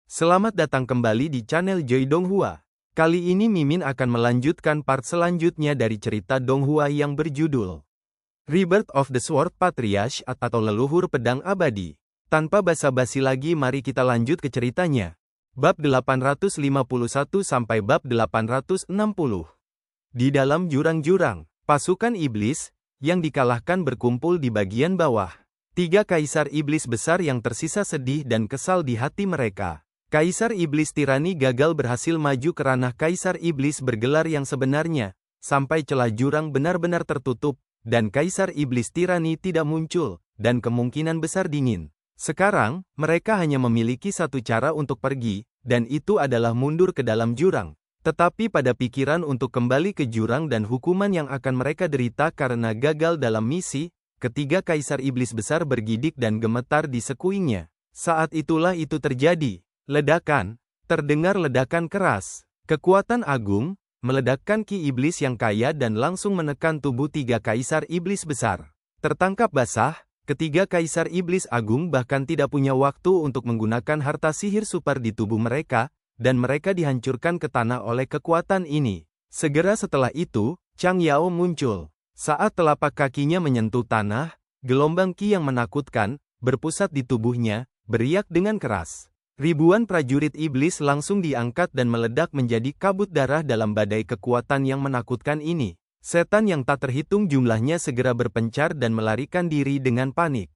Selamat datang kembali di channel Joy Donghua. Kali ini Mimin akan melanjutkan part selanjutnya dari cerita Donghua yang berjudul Rebirth of the Sword Patriarch atau Leluhur Pedang Abadi. Tanpa basa-basi lagi, mari kita lanjut ke ceritanya. Bab 851 sampai bab 860. Di dalam jurang-jurang, pasukan iblis yang dikalahkan berkumpul di bagian bawah. 3 kaisar iblis besar yang tersisa sedih dan kesal di hati mereka. Kaisar iblis tirani gagal berhasil maju ke ranah kaisar iblis bergelar yang sebenarnya, sampai celah jurang benar-benar tertutup, dan kaisar iblis tirani tidak muncul, dan kemungkinan besar dingin. Sekarang, mereka hanya memiliki satu cara untuk pergi, dan itu adalah mundur ke dalam jurang. Tetapi pada pikiran untuk kembali ke jurang dan hukuman yang akan mereka derita karena gagal dalam misi, ketiga kaisar iblis besar bergidik dan gemetar di sekuingnya. Saat itulah itu terjadi. Ledakan. Terdengar ledakan keras. Kekuatan agung, meledakkan ki iblis yang kaya dan langsung menekan tubuh 3 kaisar iblis besar. Tertangkap basah, ketiga kaisar iblis agung bahkan tidak punya waktu untuk menggunakan harta sihir super di tubuh mereka, dan mereka dihancurkan ke tanah oleh kekuatan ini. Segera setelah itu, Chang Yao muncul. Saat telapak kakinya menyentuh tanah, gelombang ki yang menakutkan, berpusat di tubuhnya, beriak dengan keras. Ribuan prajurit iblis langsung diangkat dan meledak menjadi kabut darah dalam badai kekuatan yang menakutkan ini. Setan yang tak terhitung jumlahnya segera berpencar dan melarikan diri dengan panik.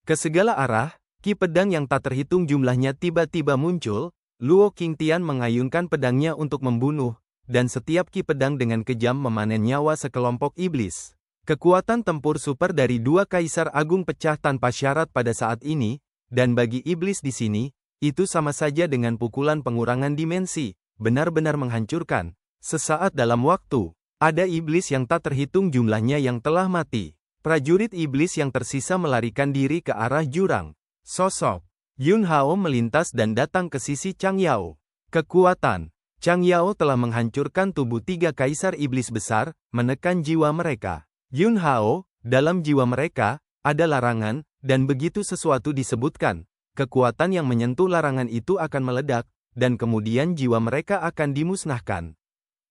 Ke segala arah, ki pedang yang tak terhitung jumlahnya tiba-tiba muncul. Luo Qingtian mengayunkan pedangnya untuk membunuh, dan setiap ki pedang dengan kejam memanen nyawa sekelompok iblis. Kekuatan tempur super dari 2 kaisar agung pecah tanpa syarat pada saat ini, dan bagi iblis di sini, itu sama saja dengan pukulan pengurangan dimensi, benar-benar menghancurkan. Sesaat dalam waktu, ada iblis yang tak terhitung jumlahnya yang telah mati. Prajurit iblis yang tersisa melarikan diri ke arah jurang. Sosok Yun Hao melintas dan datang ke sisi Chang Yao. Kekuatan Chang Yao telah menghancurkan tubuh 3 kaisar iblis besar, menekan jiwa mereka. Yun Hao, dalam jiwa mereka, ada larangan, dan begitu sesuatu disebutkan, kekuatan yang menyentuh larangan itu akan meledak, dan kemudian jiwa mereka akan dimusnahkan.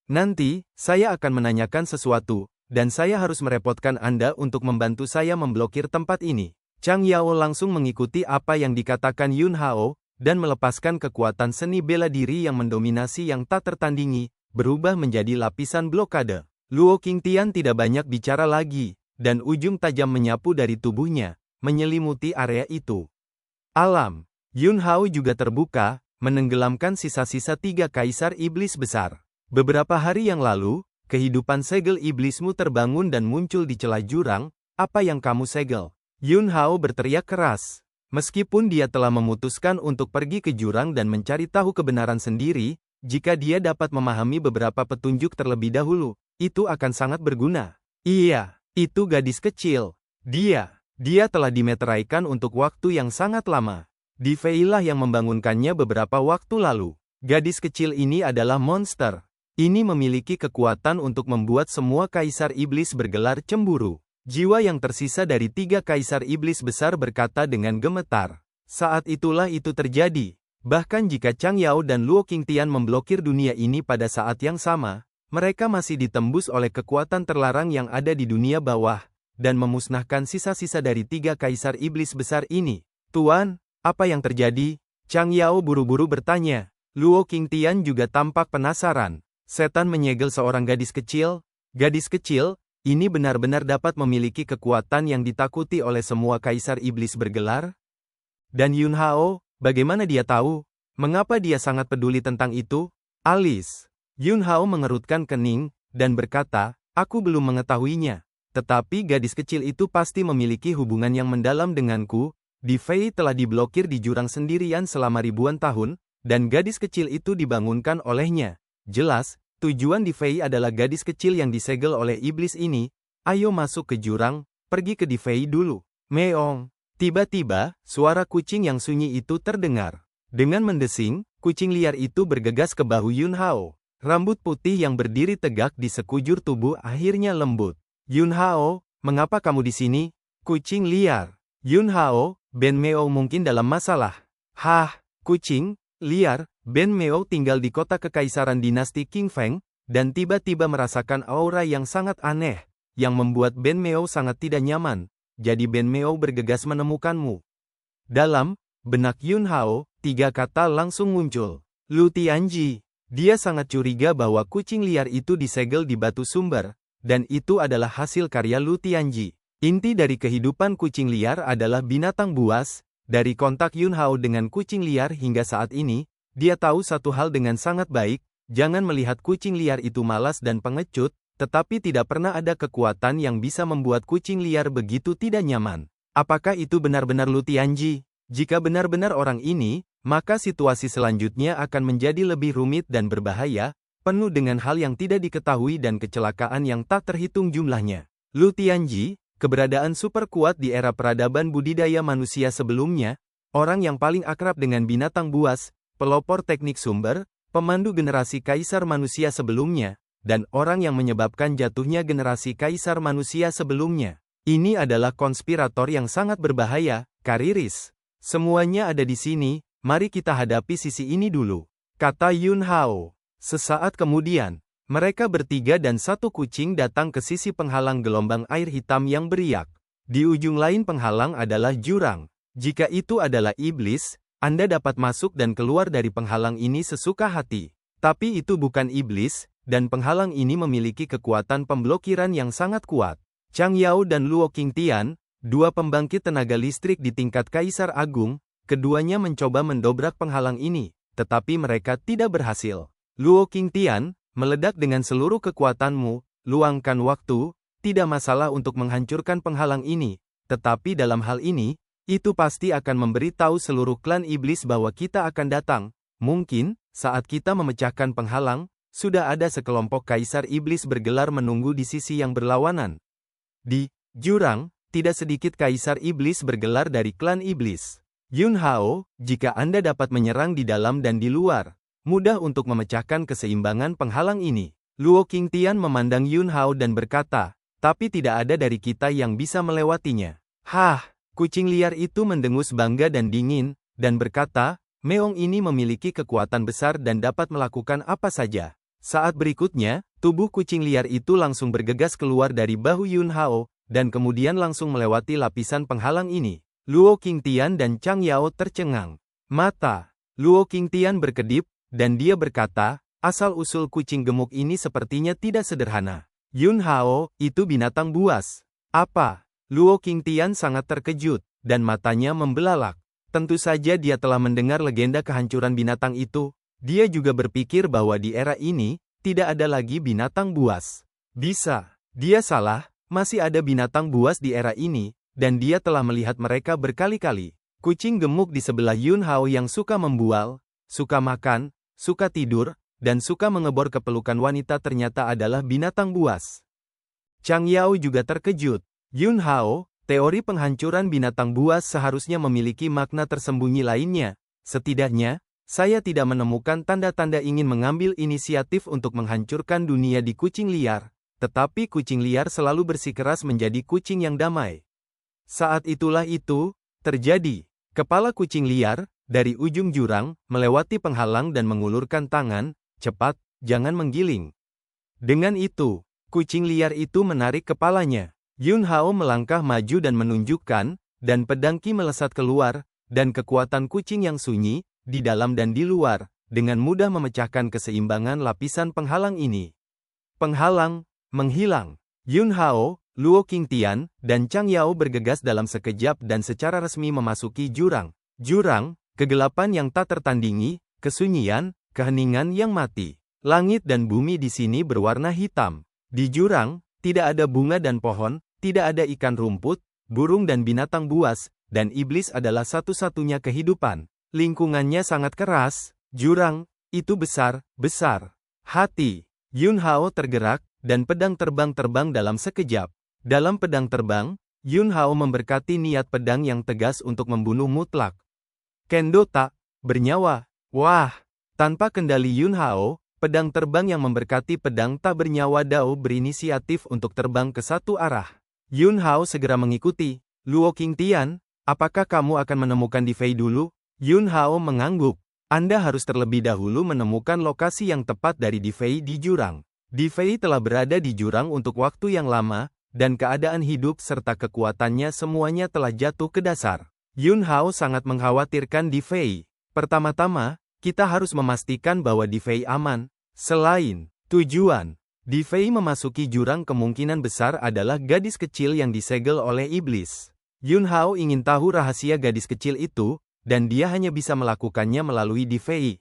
Nanti, saya akan menanyakan sesuatu, dan saya harus merepotkan Anda untuk membantu saya memblokir tempat ini. Chang Yao langsung mengikuti apa yang dikatakan Yun Hao, dan melepaskan kekuatan seni bela diri yang mendominasi yang tak tertandingi, berubah menjadi lapisan blokade. Luo Qingtian tidak banyak bicara lagi, dan ujung tajam menyapu dari tubuhnya, menyelimuti area itu. Alam Yun Hao juga terbuka, menenggelamkan sisa-sisa 3 kaisar iblis besar. Beberapa hari yang lalu, kehidupan segel iblismu terbangun dan muncul di celah jurang. Apa yang kamu segel? Yun Hao berteriak keras. Meskipun dia telah memutuskan untuk pergi ke jurang dan mencari tahu kebenaran sendiri, jika dia dapat memahami beberapa petunjuk terlebih dahulu, itu akan sangat berguna. Iya, itu gadis kecil. Dia telah dimeteraikan untuk waktu yang sangat lama. Di Fei lah yang membangunkannya beberapa waktu lalu. Gadis kecil ini adalah monster. Ini memiliki kekuatan untuk membuat semua kaisar iblis bergelar cemburu. Jiwa yang tersisa dari 3 kaisar iblis besar berkata dengan gemetar. Saat itulah itu terjadi. Bahkan jika Chang Yao dan Luo Qingtian memblokir dunia ini pada saat yang sama, mereka masih ditembus oleh kekuatan terlarang yang ada di dunia bawah, dan memusnahkan sisa-sisa dari 3 kaisar iblis besar ini. Tuan, apa yang terjadi? Chang Yao buru-buru bertanya. Luo Qingtian juga tampak penasaran. Setan menyegel seorang gadis kecil. Gadis kecil, ini benar-benar dapat memiliki kekuatan yang ditakuti oleh semua kaisar iblis bergelar? Dan Yun Hao, bagaimana dia tahu? Mengapa dia sangat peduli tentang itu? Alis. Yun Hao mengerutkan kening, dan berkata, aku belum mengetahuinya. Tetapi gadis kecil itu pasti memiliki hubungan yang mendalam denganku. Di Fei telah diblokir di jurang sendirian selama ribuan tahun, dan gadis kecil itu dibangunkan olehnya. Jelas, tujuan di Fei adalah gadis kecil yang disegel oleh iblis ini. Ayo masuk ke jurang, pergi ke di Fei dulu. Meong. Tiba-tiba, suara kucing yang sunyi itu terdengar. Dengan mendesing, kucing liar itu bergegas ke bahu Yun Hao. Rambut putih yang berdiri tegak di sekujur tubuh akhirnya lembut. Yun Hao, mengapa kamu di sini? Kucing liar. Yun Hao, Ben Meo mungkin dalam masalah. Kucing liar, Ben Meo tinggal di kota kekaisaran dinasti Qing Feng, dan tiba-tiba merasakan aura yang sangat aneh, yang membuat Ben Meo sangat tidak nyaman. Jadi Ben Meo bergegas menemukanmu. Dalam benak Yun Hao, 3 kata langsung muncul. Lu Tianji. Dia sangat curiga bahwa kucing liar itu disegel di batu sumber, dan itu adalah hasil karya Lu Tianji. Inti dari kehidupan kucing liar adalah binatang buas. Dari kontak Yun Hao dengan kucing liar hingga saat ini, dia tahu satu hal dengan sangat baik, jangan melihat kucing liar itu malas dan pengecut, tetapi tidak pernah ada kekuatan yang bisa membuat kucing liar begitu tidak nyaman. Apakah itu benar-benar Lu Tianji? Jika benar-benar orang ini, maka situasi selanjutnya akan menjadi lebih rumit dan berbahaya, penuh dengan hal yang tidak diketahui dan kecelakaan yang tak terhitung jumlahnya. Lu Tianji, keberadaan super kuat di era peradaban budidaya manusia sebelumnya, orang yang paling akrab dengan binatang buas, pelopor teknik sumber, pemandu generasi kaisar manusia sebelumnya, dan orang yang menyebabkan jatuhnya generasi kaisar manusia sebelumnya. Ini adalah konspirator yang sangat berbahaya, Kariris. Semuanya ada di sini, mari kita hadapi sisi ini dulu, kata Yun Hao. Sesaat kemudian, mereka bertiga dan 1 kucing datang ke sisi penghalang gelombang air hitam yang beriak. Di ujung lain penghalang adalah jurang. Jika itu adalah iblis, Anda dapat masuk dan keluar dari penghalang ini sesuka hati. Tapi itu bukan iblis, dan penghalang ini memiliki kekuatan pemblokiran yang sangat kuat. Chang Yao dan Luo Qingtian, 2 pembangkit tenaga listrik di tingkat Kaisar Agung, keduanya mencoba mendobrak penghalang ini, tetapi mereka tidak berhasil. Luo Qingtian, meledak dengan seluruh kekuatanmu, luangkan waktu, tidak masalah untuk menghancurkan penghalang ini, tetapi dalam hal ini, itu pasti akan memberitahu seluruh klan iblis bahwa kita akan datang. Mungkin, saat kita memecahkan penghalang, sudah ada sekelompok kaisar iblis bergelar menunggu di sisi yang berlawanan. Di jurang, tidak sedikit kaisar iblis bergelar dari klan iblis. Yun Hao, jika Anda dapat menyerang di dalam dan di luar, mudah untuk memecahkan keseimbangan penghalang ini. Luo Qingtian memandang Yun Hao dan berkata, tapi tidak ada dari kita yang bisa melewatinya. Hah, kucing liar itu mendengus bangga dan dingin, dan berkata, Meong ini memiliki kekuatan besar dan dapat melakukan apa saja. Saat berikutnya, tubuh kucing liar itu langsung bergegas keluar dari bahu Yun Hao, dan kemudian langsung melewati lapisan penghalang ini. Luo Qingtian dan Chang Yao tercengang. Mata Luo Qingtian berkedip, dan dia berkata, asal-usul kucing gemuk ini sepertinya tidak sederhana. Yun Hao, itu binatang buas. Apa? Luo Qingtian sangat terkejut, dan matanya membelalak. Tentu saja dia telah mendengar legenda kehancuran binatang itu. Dia juga berpikir bahwa di era ini, tidak ada lagi binatang buas. Bisa. Dia salah, masih ada binatang buas di era ini, dan dia telah melihat mereka berkali-kali. Kucing gemuk di sebelah Yun Hao yang suka membual, suka makan, suka tidur, dan suka mengebor ke pelukan wanita ternyata adalah binatang buas. Chang Yao juga terkejut. Yun Hao, teori penghancuran binatang buas seharusnya memiliki makna tersembunyi lainnya. Setidaknya, saya tidak menemukan tanda-tanda ingin mengambil inisiatif untuk menghancurkan dunia di kucing liar, tetapi kucing liar selalu bersikeras menjadi kucing yang damai. Saat itulah itu terjadi. Kepala kucing liar, dari ujung jurang, melewati penghalang dan mengulurkan tangan, cepat, jangan menggiling. Dengan itu, kucing liar itu menarik kepalanya. Yun Hao melangkah maju dan menunjukkan, dan pedang Qi melesat keluar, dan kekuatan kucing yang sunyi, di dalam dan di luar, dengan mudah memecahkan keseimbangan lapisan penghalang ini. Penghalang, menghilang. Yun Hao, Luo Qingtian, dan Chang Yao bergegas dalam sekejap dan secara resmi memasuki jurang. Jurang, kegelapan yang tak tertandingi, kesunyian, keheningan yang mati. Langit dan bumi di sini berwarna hitam. Di jurang, tidak ada bunga dan pohon, tidak ada ikan rumput, burung dan binatang buas, dan iblis adalah satu-satunya kehidupan. Lingkungannya sangat keras, jurang, itu besar, besar. Hati, Yun Hao tergerak, dan pedang terbang dalam sekejap. Dalam pedang terbang, Yun Hao memberkati niat pedang yang tegas untuk membunuh mutlak. Kendo tak bernyawa. Wah, tanpa kendali Yun Hao, pedang terbang yang memberkati pedang tak bernyawa Dao berinisiatif untuk terbang ke satu arah. Yun Hao segera mengikuti. Luo Qingtian, apakah kamu akan menemukan Di Fei dulu? Yun Hao mengangguk. Anda harus terlebih dahulu menemukan lokasi yang tepat dari Di Fei di jurang. Di Fei telah berada di jurang untuk waktu yang lama, dan keadaan hidup serta kekuatannya semuanya telah jatuh ke dasar. Yun Hao sangat mengkhawatirkan Di Fei. Pertama-tama, kita harus memastikan bahwa Di Fei aman. Selain tujuan, Di Fei memasuki jurang kemungkinan besar adalah gadis kecil yang disegel oleh iblis. Yun Hao ingin tahu rahasia gadis kecil itu, dan dia hanya bisa melakukannya melalui Di Fei.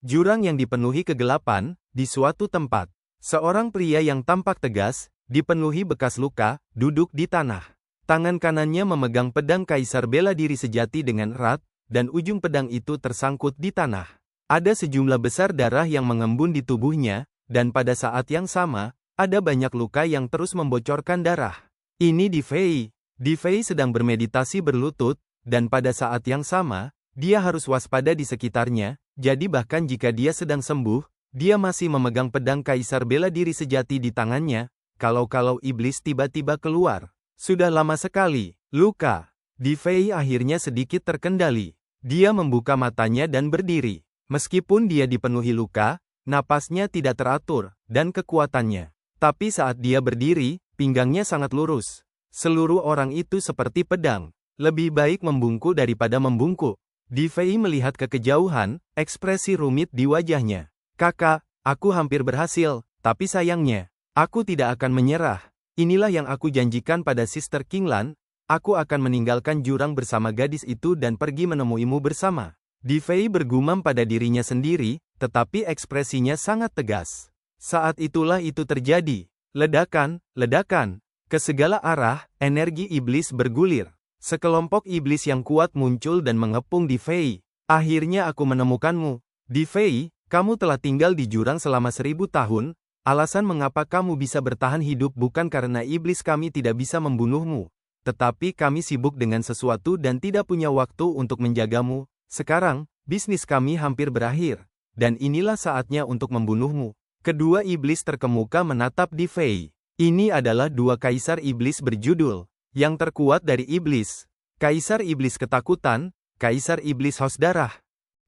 Jurang yang dipenuhi kegelapan, di suatu tempat. Seorang pria yang tampak tegas, dipenuhi bekas luka, duduk di tanah. Tangan kanannya memegang pedang kaisar bela diri sejati dengan erat, dan ujung pedang itu tersangkut di tanah. Ada sejumlah besar darah yang mengembun di tubuhnya, dan pada saat yang sama, ada banyak luka yang terus membocorkan darah. Ini Di Fei. Di Fei sedang bermeditasi berlutut, dan pada saat yang sama, dia harus waspada di sekitarnya, jadi bahkan jika dia sedang sembuh, dia masih memegang pedang kaisar bela diri sejati di tangannya, kalau-kalau iblis tiba-tiba keluar. Sudah lama sekali, luka. Di Fei akhirnya sedikit terkendali. Dia membuka matanya dan berdiri. Meskipun dia dipenuhi luka, napasnya tidak teratur, dan kekuatannya. Tapi saat dia berdiri, pinggangnya sangat lurus. Seluruh orang itu seperti pedang. Lebih baik membungkuk daripada membungkuk. Di Fei melihat ke kejauhan, ekspresi rumit di wajahnya. Kakak, aku hampir berhasil, tapi sayangnya, aku tidak akan menyerah. Inilah yang aku janjikan pada Sister Qinglan, aku akan meninggalkan jurang bersama gadis itu dan pergi menemuimu bersama. Di Fei bergumam pada dirinya sendiri, tetapi ekspresinya sangat tegas. Saat itulah itu terjadi. Ledakan, ledakan. Ke segala arah, energi iblis bergulir. Sekelompok iblis yang kuat muncul dan mengepung Di Fei. Akhirnya aku menemukanmu. Di Fei, kamu telah tinggal di jurang selama 1000 tahun, alasan mengapa kamu bisa bertahan hidup bukan karena iblis kami tidak bisa membunuhmu. Tetapi kami sibuk dengan sesuatu dan tidak punya waktu untuk menjagamu. Sekarang, bisnis kami hampir berakhir. Dan inilah saatnya untuk membunuhmu. Kedua iblis terkemuka menatap Di Fei. Ini adalah dua kaisar iblis berjudul yang terkuat dari iblis. Kaisar iblis ketakutan, kaisar iblis haus darah.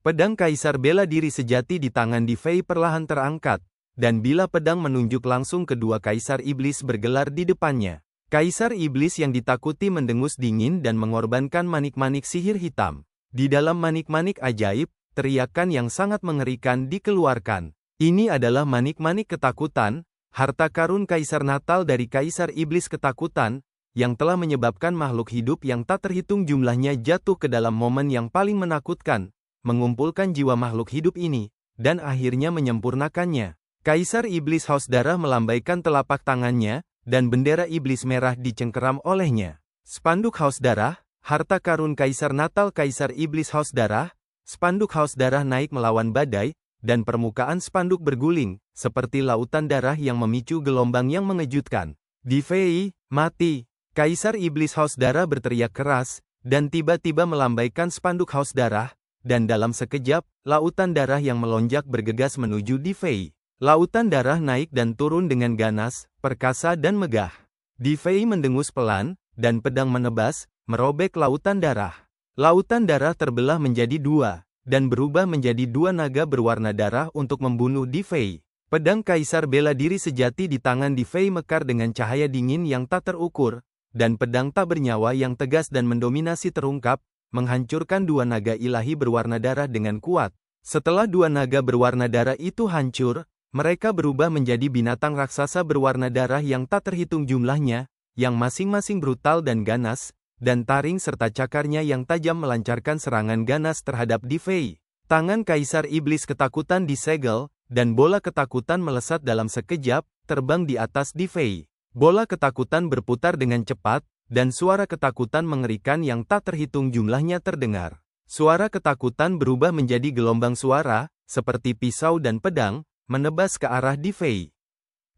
Pedang kaisar bela diri sejati di tangan Di Fei perlahan terangkat, dan bila pedang menunjuk langsung kedua kaisar iblis bergelar di depannya. Kaisar iblis yang ditakuti mendengus dingin dan mengorbankan manik-manik sihir hitam. Di dalam manik-manik ajaib, teriakan yang sangat mengerikan dikeluarkan. Ini adalah manik-manik ketakutan, harta karun kaisar natal dari kaisar iblis ketakutan, yang telah menyebabkan makhluk hidup yang tak terhitung jumlahnya jatuh ke dalam momen yang paling menakutkan, mengumpulkan jiwa makhluk hidup ini, dan akhirnya menyempurnakannya. Kaisar iblis haus darah melambaikan telapak tangannya, dan bendera iblis merah dicengkeram olehnya. Spanduk haus darah, harta karun kaisar natal kaisar iblis haus darah, spanduk haus darah naik melawan badai, dan permukaan spanduk berguling, seperti lautan darah yang memicu gelombang yang mengejutkan. Di Fei, mati! Kaisar iblis haus darah berteriak keras, dan tiba-tiba melambaikan spanduk haus darah, dan dalam sekejap, lautan darah yang melonjak bergegas menuju Di Fei. Lautan darah naik dan turun dengan ganas, perkasa dan megah. Di Fei mendengus pelan, dan pedang menebas, merobek lautan darah. Lautan darah terbelah menjadi dua, dan berubah menjadi dua naga berwarna darah untuk membunuh Di Fei. Pedang kaisar bela diri sejati di tangan Di Fei mekar dengan cahaya dingin yang tak terukur, dan pedang tak bernyawa yang tegas dan mendominasi terungkap, menghancurkan dua naga ilahi berwarna darah dengan kuat. Setelah dua naga berwarna darah itu hancur, mereka berubah menjadi binatang raksasa berwarna darah yang tak terhitung jumlahnya, yang masing-masing brutal dan ganas, dan taring serta cakarnya yang tajam melancarkan serangan ganas terhadap Di Fei. Tangan kaisar iblis ketakutan disegel, dan bola ketakutan melesat dalam sekejap, terbang di atas Di Fei. Bola ketakutan berputar dengan cepat, dan suara ketakutan mengerikan yang tak terhitung jumlahnya terdengar. Suara ketakutan berubah menjadi gelombang suara, seperti pisau dan pedang, menebas ke arah Di Fei.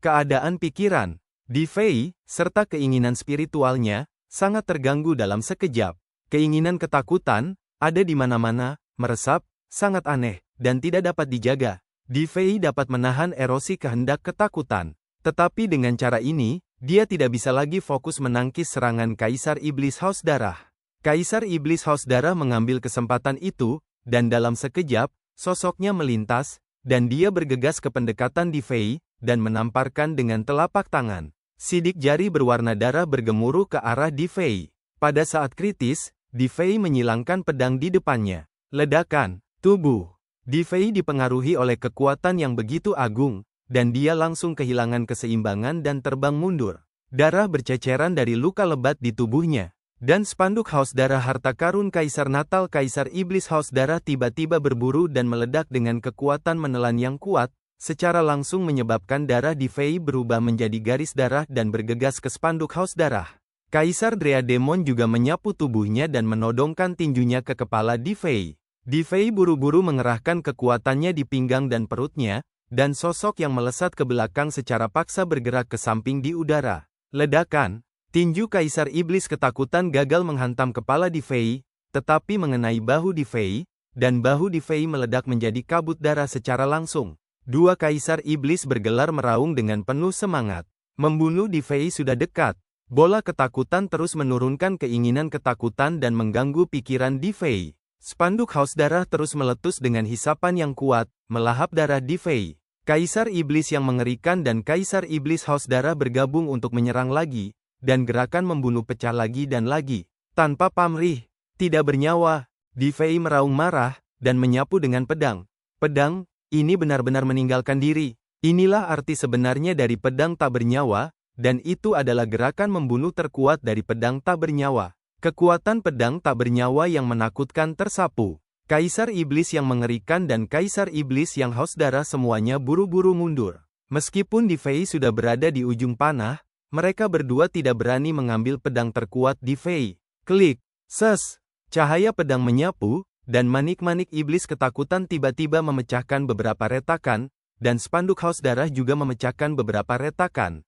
Keadaan pikiran Di Fei, serta keinginan spiritualnya, sangat terganggu dalam sekejap. Keinginan ketakutan, ada di mana-mana, meresap, sangat aneh, dan tidak dapat dijaga. Di Fei dapat menahan erosi kehendak ketakutan. Tetapi dengan cara ini, dia tidak bisa lagi fokus menangkis serangan Kaisar Iblis Haus Darah. Kaisar Iblis Haus Darah mengambil kesempatan itu, dan dalam sekejap, sosoknya melintas, dan dia bergegas ke pendekatan Di Fei, dan menamparkan dengan telapak tangan. Sidik jari berwarna darah bergemuruh ke arah Di Fei. Pada saat kritis, Di Fei menyilangkan pedang di depannya. Ledakan, tubuh. Di Fei dipengaruhi oleh kekuatan yang begitu agung, dan dia langsung kehilangan keseimbangan dan terbang mundur. Darah berceceran dari luka lebat di tubuhnya. Dan spanduk haus darah harta karun Kaisar Natal Kaisar Iblis haus darah tiba-tiba berburu dan meledak dengan kekuatan menelan yang kuat, secara langsung menyebabkan darah Di Fei berubah menjadi garis darah dan bergegas ke spanduk haus darah. Kaisar Drea Demon juga menyapu tubuhnya dan menodongkan tinjunya ke kepala Di Fei. Di Fei buru-buru mengerahkan kekuatannya di pinggang dan perutnya, dan sosok yang melesat ke belakang secara paksa bergerak ke samping di udara. Ledakan. Tinju Kaisar Iblis ketakutan gagal menghantam kepala Di Fei, tetapi mengenai bahu Di Fei, dan bahu Di Fei meledak menjadi kabut darah secara langsung. Dua Kaisar Iblis bergelar meraung dengan penuh semangat. Membunuh Di Fei sudah dekat. Bola ketakutan terus menurunkan keinginan ketakutan dan mengganggu pikiran Di Fei. Spanduk haus darah terus meletus dengan hisapan yang kuat, melahap darah Di Fei. Kaisar Iblis yang mengerikan dan Kaisar Iblis haus darah bergabung untuk menyerang lagi, dan gerakan membunuh pecah lagi dan lagi. Tanpa pamrih, tidak bernyawa, Di Fei meraung marah, dan menyapu dengan pedang. Pedang, ini benar-benar meninggalkan diri. Inilah arti sebenarnya dari pedang tak bernyawa, dan itu adalah gerakan membunuh terkuat dari pedang tak bernyawa. Kekuatan pedang tak bernyawa yang menakutkan tersapu. Kaisar Iblis yang mengerikan dan Kaisar Iblis yang haus darah semuanya buru-buru mundur. Meskipun Di Fei sudah berada di ujung panah, mereka berdua tidak berani mengambil pedang terkuat Di Fei. Klik, ses, cahaya pedang menyapu, dan manik-manik iblis ketakutan tiba-tiba memecahkan beberapa retakan, dan spanduk haus darah juga memecahkan beberapa retakan.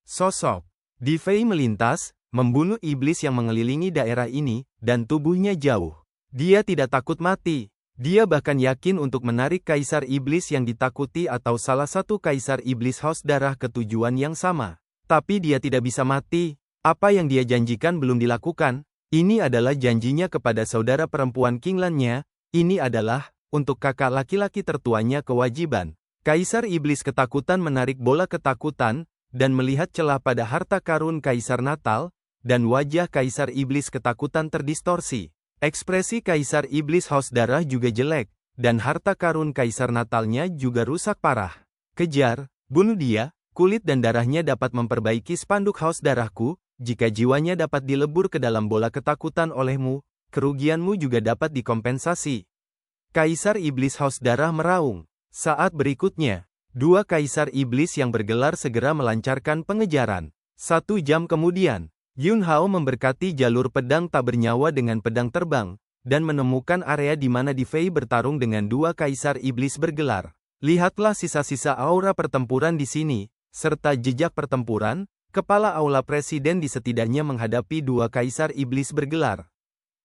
Sosok Di Fei melintas, membunuh iblis yang mengelilingi daerah ini, dan tubuhnya jauh. Dia tidak takut mati. Dia bahkan yakin untuk menarik Kaisar Iblis yang ditakuti atau salah satu Kaisar Iblis haus darah ke tujuan yang sama. Tapi dia tidak bisa mati. Apa yang dia janjikan belum dilakukan. Ini adalah janjinya kepada saudara perempuan Kinglannya. Ini adalah, untuk kakak laki-laki tertuanya kewajiban. Kaisar Iblis ketakutan menarik bola ketakutan, dan melihat celah pada harta karun Kaisar Natal, dan wajah Kaisar Iblis ketakutan terdistorsi. Ekspresi Kaisar Iblis haus darah juga jelek, dan harta karun Kaisar Natalnya juga rusak parah. Kejar, bunuh dia. Kulit dan darahnya dapat memperbaiki spanduk haus darahku, jika jiwanya dapat dilebur ke dalam bola ketakutan olehmu, kerugianmu juga dapat dikompensasi. Kaisar Iblis haus darah meraung. Saat berikutnya, dua Kaisar Iblis yang bergelar segera melancarkan pengejaran. 1 jam kemudian, Yun Hao memberkati jalur pedang tak bernyawa dengan pedang terbang, dan menemukan area di mana Di Fei bertarung dengan dua Kaisar Iblis bergelar. Lihatlah sisa-sisa aura pertempuran di sini, serta jejak pertempuran. Kepala aula presiden di setidaknya menghadapi dua Kaisar Iblis bergelar.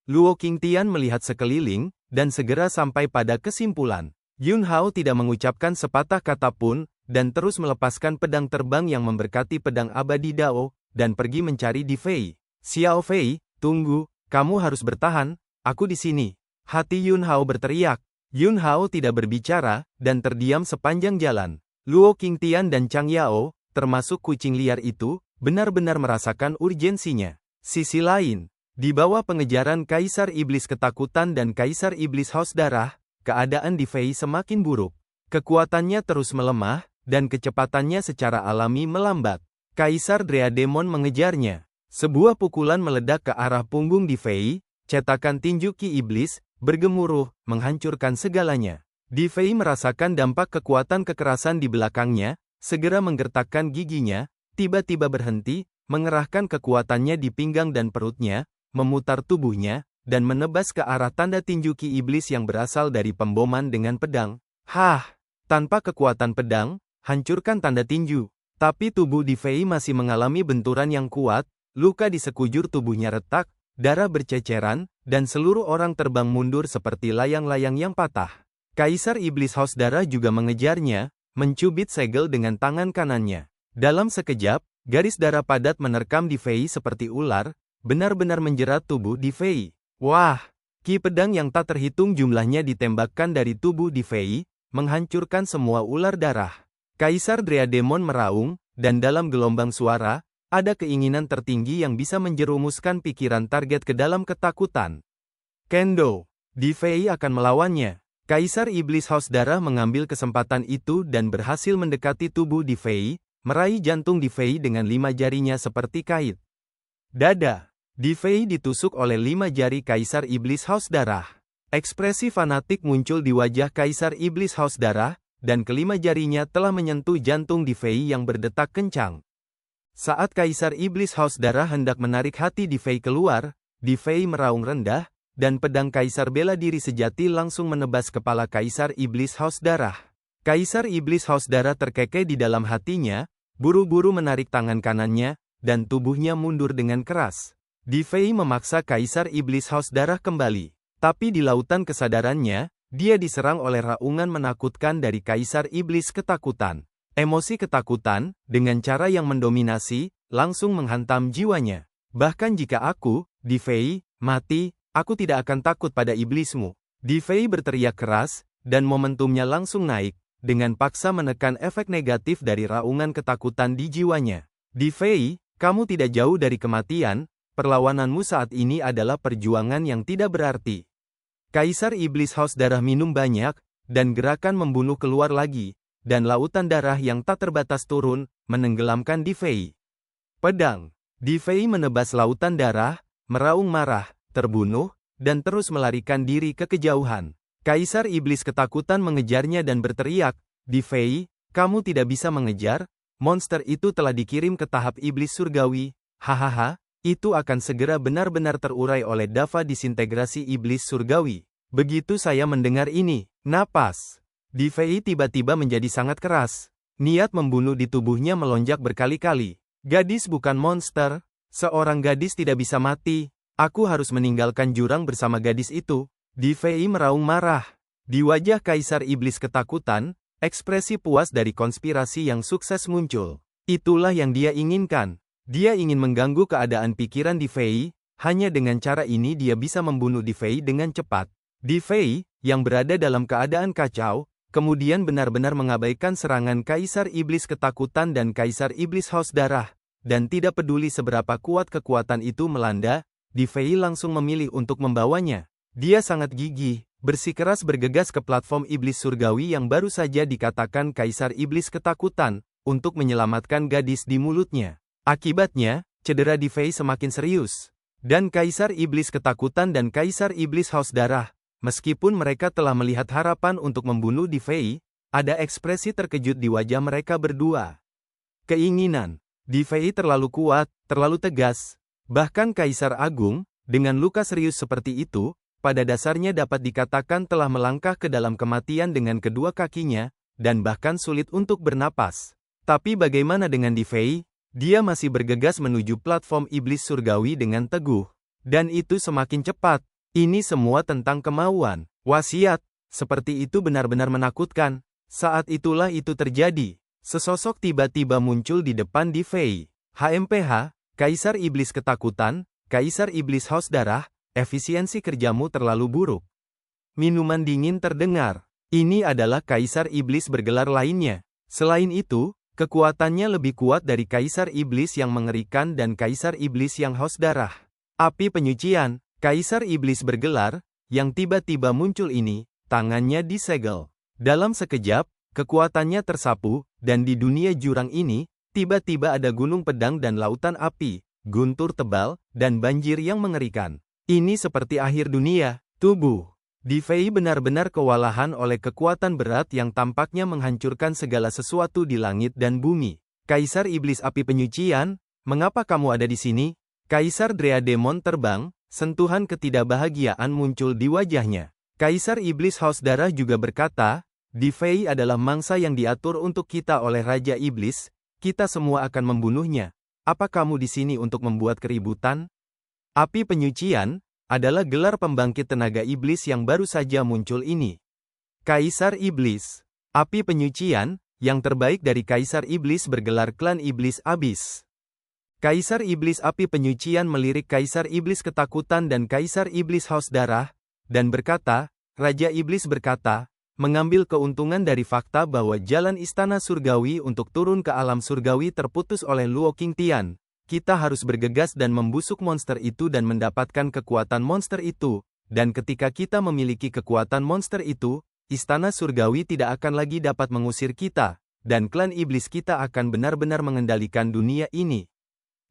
Luo Qingtian melihat sekeliling, dan segera sampai pada kesimpulan. Yun Hao tidak mengucapkan sepatah kata pun, dan terus melepaskan pedang terbang yang memberkati pedang abadi Dao, dan pergi mencari Di Fei. Xiao Fei, tunggu, kamu harus bertahan, aku di sini. Hati Yun Hao berteriak. Yun Hao tidak berbicara, dan terdiam sepanjang jalan. Luo Qingtian dan Chang Yao, termasuk kucing liar itu, benar-benar merasakan urgensinya. Sisi lain, di bawah pengejaran Kaisar Iblis ketakutan dan Kaisar Iblis haus darah, keadaan Di Fei semakin buruk. Kekuatannya terus melemah, dan kecepatannya secara alami melambat. Kaisar Drea Demon mengejarnya. Sebuah pukulan meledak ke arah punggung Di Fei, cetakan tinju Ki Iblis, bergemuruh, menghancurkan segalanya. Di Fei merasakan dampak kekuatan kekerasan di belakangnya, segera menggertakkan giginya, tiba-tiba berhenti, mengerahkan kekuatannya di pinggang dan perutnya, memutar tubuhnya, dan menebas ke arah tanda tinju Ki Iblis yang berasal dari pemboman dengan pedang. Hah! Tanpa kekuatan pedang, hancurkan tanda tinju. Tapi tubuh Di Fei masih mengalami benturan yang kuat, luka di sekujur tubuhnya retak, darah berceceran, dan seluruh orang terbang mundur seperti layang-layang yang patah. Kaisar Iblis haus darah juga mengejarnya, mencubit segel dengan tangan kanannya. Dalam sekejap, garis darah padat menerkam Di Fei seperti ular, benar-benar menjerat tubuh Di Fei. Wah! Ki pedang yang tak terhitung jumlahnya ditembakkan dari tubuh Di Fei, menghancurkan semua ular darah. Kaisar Dreademon meraung, dan dalam gelombang suara, ada keinginan tertinggi yang bisa menjerumuskan pikiran target ke dalam ketakutan. Kendo, Di Fei akan melawannya. Kaisar Iblis Haus Darah mengambil kesempatan itu dan berhasil mendekati tubuh Di Fei, meraih jantung Di Fei dengan 5 jarinya seperti kait. Dada. Di Fei ditusuk oleh 5 jari Kaisar Iblis Haus Darah. Ekspresi fanatik muncul di wajah Kaisar Iblis Haus Darah, dan kelima jarinya telah menyentuh jantung Di Fei yang berdetak kencang. Saat Kaisar Iblis Haus Darah hendak menarik hati Di Fei keluar, Di Fei meraung rendah, dan pedang Kaisar Bela Diri Sejati langsung menebas kepala Kaisar Iblis Haus Darah. Kaisar Iblis Haus Darah terkekeh di dalam hatinya, buru-buru menarik tangan kanannya, dan tubuhnya mundur dengan keras. Di Fei memaksa Kaisar Iblis Haus Darah kembali. Tapi di lautan kesadarannya, dia diserang oleh raungan menakutkan dari Kaisar Iblis Ketakutan. Emosi ketakutan, dengan cara yang mendominasi, langsung menghantam jiwanya. Bahkan jika aku, Di Fei, mati, aku tidak akan takut pada iblismu. Di Fei berteriak keras, dan momentumnya langsung naik, dengan paksa menekan efek negatif dari raungan ketakutan di jiwanya. Di Fei, kamu tidak jauh dari kematian. Perlawananmu saat ini adalah perjuangan yang tidak berarti. Kaisar Iblis Haus Darah minum banyak, dan gerakan membunuh keluar lagi, dan lautan darah yang tak terbatas turun, menenggelamkan Di Fei. Pedang. Di Fei menebas lautan darah, meraung marah, terbunuh, dan terus melarikan diri ke kejauhan. Kaisar Iblis Ketakutan mengejarnya dan berteriak, Di Fei, kamu tidak bisa mengejar, monster itu telah dikirim ke tahap Iblis Surgawi, hahaha. Itu akan segera benar-benar terurai oleh Dava disintegrasi Iblis Surgawi. Begitu saya mendengar ini, napas Di Fei tiba-tiba menjadi sangat keras. Niat membunuh di tubuhnya melonjak berkali-kali. Gadis bukan monster. Seorang gadis tidak bisa mati. Aku harus meninggalkan jurang bersama gadis itu. Di Fei meraung marah. Di wajah Kaisar Iblis Ketakutan, ekspresi puas dari konspirasi yang sukses muncul. Itulah yang dia inginkan. Dia ingin mengganggu keadaan pikiran Di Fei, hanya dengan cara ini dia bisa membunuh Di Fei dengan cepat. Di Fei, yang berada dalam keadaan kacau, kemudian benar-benar mengabaikan serangan Kaisar Iblis Ketakutan dan Kaisar Iblis Haus Darah, dan tidak peduli seberapa kuat kekuatan itu melanda, Di Fei langsung memilih untuk membawanya. Dia sangat gigih, bersikeras bergegas ke platform Iblis Surgawi yang baru saja dikatakan Kaisar Iblis Ketakutan, untuk menyelamatkan gadis di mulutnya. Akibatnya, cedera Di Fei semakin serius. Dan Kaisar Iblis Ketakutan dan Kaisar Iblis Haus Darah, meskipun mereka telah melihat harapan untuk membunuh Di Fei, ada ekspresi terkejut di wajah mereka berdua. Keinginan Di Fei terlalu kuat, terlalu tegas. Bahkan Kaisar Agung, dengan luka serius seperti itu, pada dasarnya dapat dikatakan telah melangkah ke dalam kematian dengan kedua kakinya, dan bahkan sulit untuk bernapas. Tapi bagaimana dengan Di Fei? Dia masih bergegas menuju platform Iblis Surgawi dengan teguh. Dan itu semakin cepat. Ini semua tentang kemauan. Wasiat. Seperti itu benar-benar menakutkan. Saat itulah itu terjadi. Sesosok tiba-tiba muncul di depan Di Fei. HMPH, Kaisar Iblis Ketakutan, Kaisar Iblis Haus Darah, efisiensi kerjamu terlalu buruk. Minuman dingin terdengar. Ini adalah Kaisar Iblis bergelar lainnya. Selain itu, kekuatannya lebih kuat dari Kaisar Iblis yang mengerikan dan Kaisar Iblis yang haus darah. Api penyucian, Kaisar Iblis bergelar, yang tiba-tiba muncul ini, tangannya disegel. Dalam sekejap, kekuatannya tersapu, dan di dunia jurang ini, tiba-tiba ada gunung pedang dan lautan api, guntur tebal, dan banjir yang mengerikan. Ini seperti akhir dunia, tubuh. Di Fei benar-benar kewalahan oleh kekuatan berat yang tampaknya menghancurkan segala sesuatu di langit dan bumi. Kaisar Iblis Api Penyucian, mengapa kamu ada di sini? Kaisar Dreademon terbang, sentuhan ketidakbahagiaan muncul di wajahnya. Kaisar Iblis Haus Darah juga berkata, Di Fei adalah mangsa yang diatur untuk kita oleh Raja Iblis, kita semua akan membunuhnya. Apa kamu di sini untuk membuat keributan? Api Penyucian adalah gelar pembangkit tenaga iblis yang baru saja muncul ini. Kaisar Iblis, Api Penyucian, yang terbaik dari Kaisar Iblis bergelar Klan Iblis Abis. Kaisar Iblis Api Penyucian melirik Kaisar Iblis Ketakutan dan Kaisar Iblis Haus Darah, dan berkata, Raja Iblis berkata, mengambil keuntungan dari fakta bahwa jalan istana surgawi untuk turun ke alam surgawi terputus oleh Luo Qingtian, kita harus bergegas dan membusuk monster itu dan mendapatkan kekuatan monster itu, dan ketika kita memiliki kekuatan monster itu, istana surgawi tidak akan lagi dapat mengusir kita, dan klan iblis kita akan benar-benar mengendalikan dunia ini.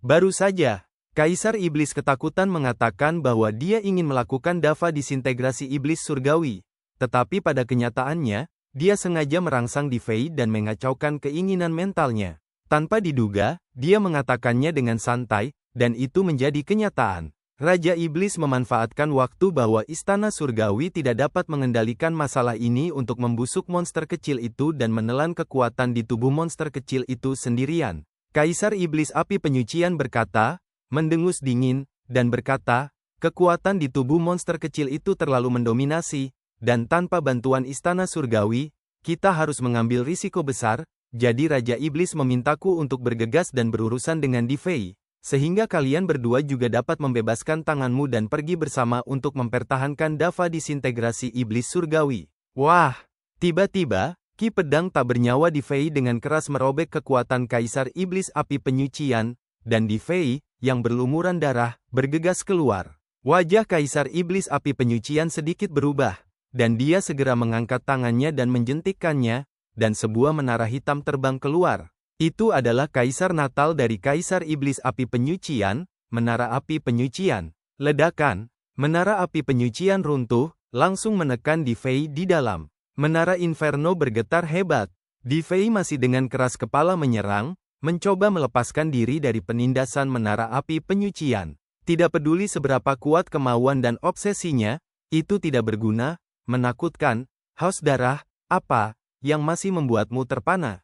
Baru saja, Kaisar Iblis ketakutan mengatakan bahwa dia ingin melakukan dava disintegrasi iblis surgawi. Tetapi pada kenyataannya, dia sengaja merangsang Di Fei dan mengacaukan keinginan mentalnya. Tanpa diduga, dia mengatakannya dengan santai, dan itu menjadi kenyataan. Raja Iblis memanfaatkan waktu bahwa istana surgawi tidak dapat mengendalikan masalah ini untuk membusuk monster kecil itu dan menelan kekuatan di tubuh monster kecil itu sendirian. Kaisar Iblis Api Penyucian berkata, mendengus dingin, dan berkata, kekuatan di tubuh monster kecil itu terlalu mendominasi, dan tanpa bantuan istana surgawi, kita harus mengambil risiko besar, jadi Raja Iblis memintaku untuk bergegas dan berurusan dengan Di Fei, sehingga kalian berdua juga dapat membebaskan tanganmu dan pergi bersama untuk mempertahankan dava disintegrasi iblis surgawi. Wah! Tiba-tiba, Ki pedang tak bernyawa Di Fei dengan keras merobek kekuatan Kaisar Iblis Api Penyucian, dan Di Fei, yang berlumuran darah, bergegas keluar. Wajah Kaisar Iblis Api Penyucian sedikit berubah, dan dia segera mengangkat tangannya dan menjentikkannya, dan sebuah menara hitam terbang keluar. Itu adalah Kaisar Natal dari Kaisar Iblis Api Penyucian, Menara Api Penyucian. Ledakan, Menara Api Penyucian runtuh, langsung menekan Di Fei di dalam. Menara Inferno bergetar hebat. Di Fei masih dengan keras kepala menyerang, mencoba melepaskan diri dari penindasan Menara Api Penyucian. Tidak peduli seberapa kuat kemauan dan obsesinya, itu tidak berguna, menakutkan. Haus darah, apa yang masih membuatmu terpana?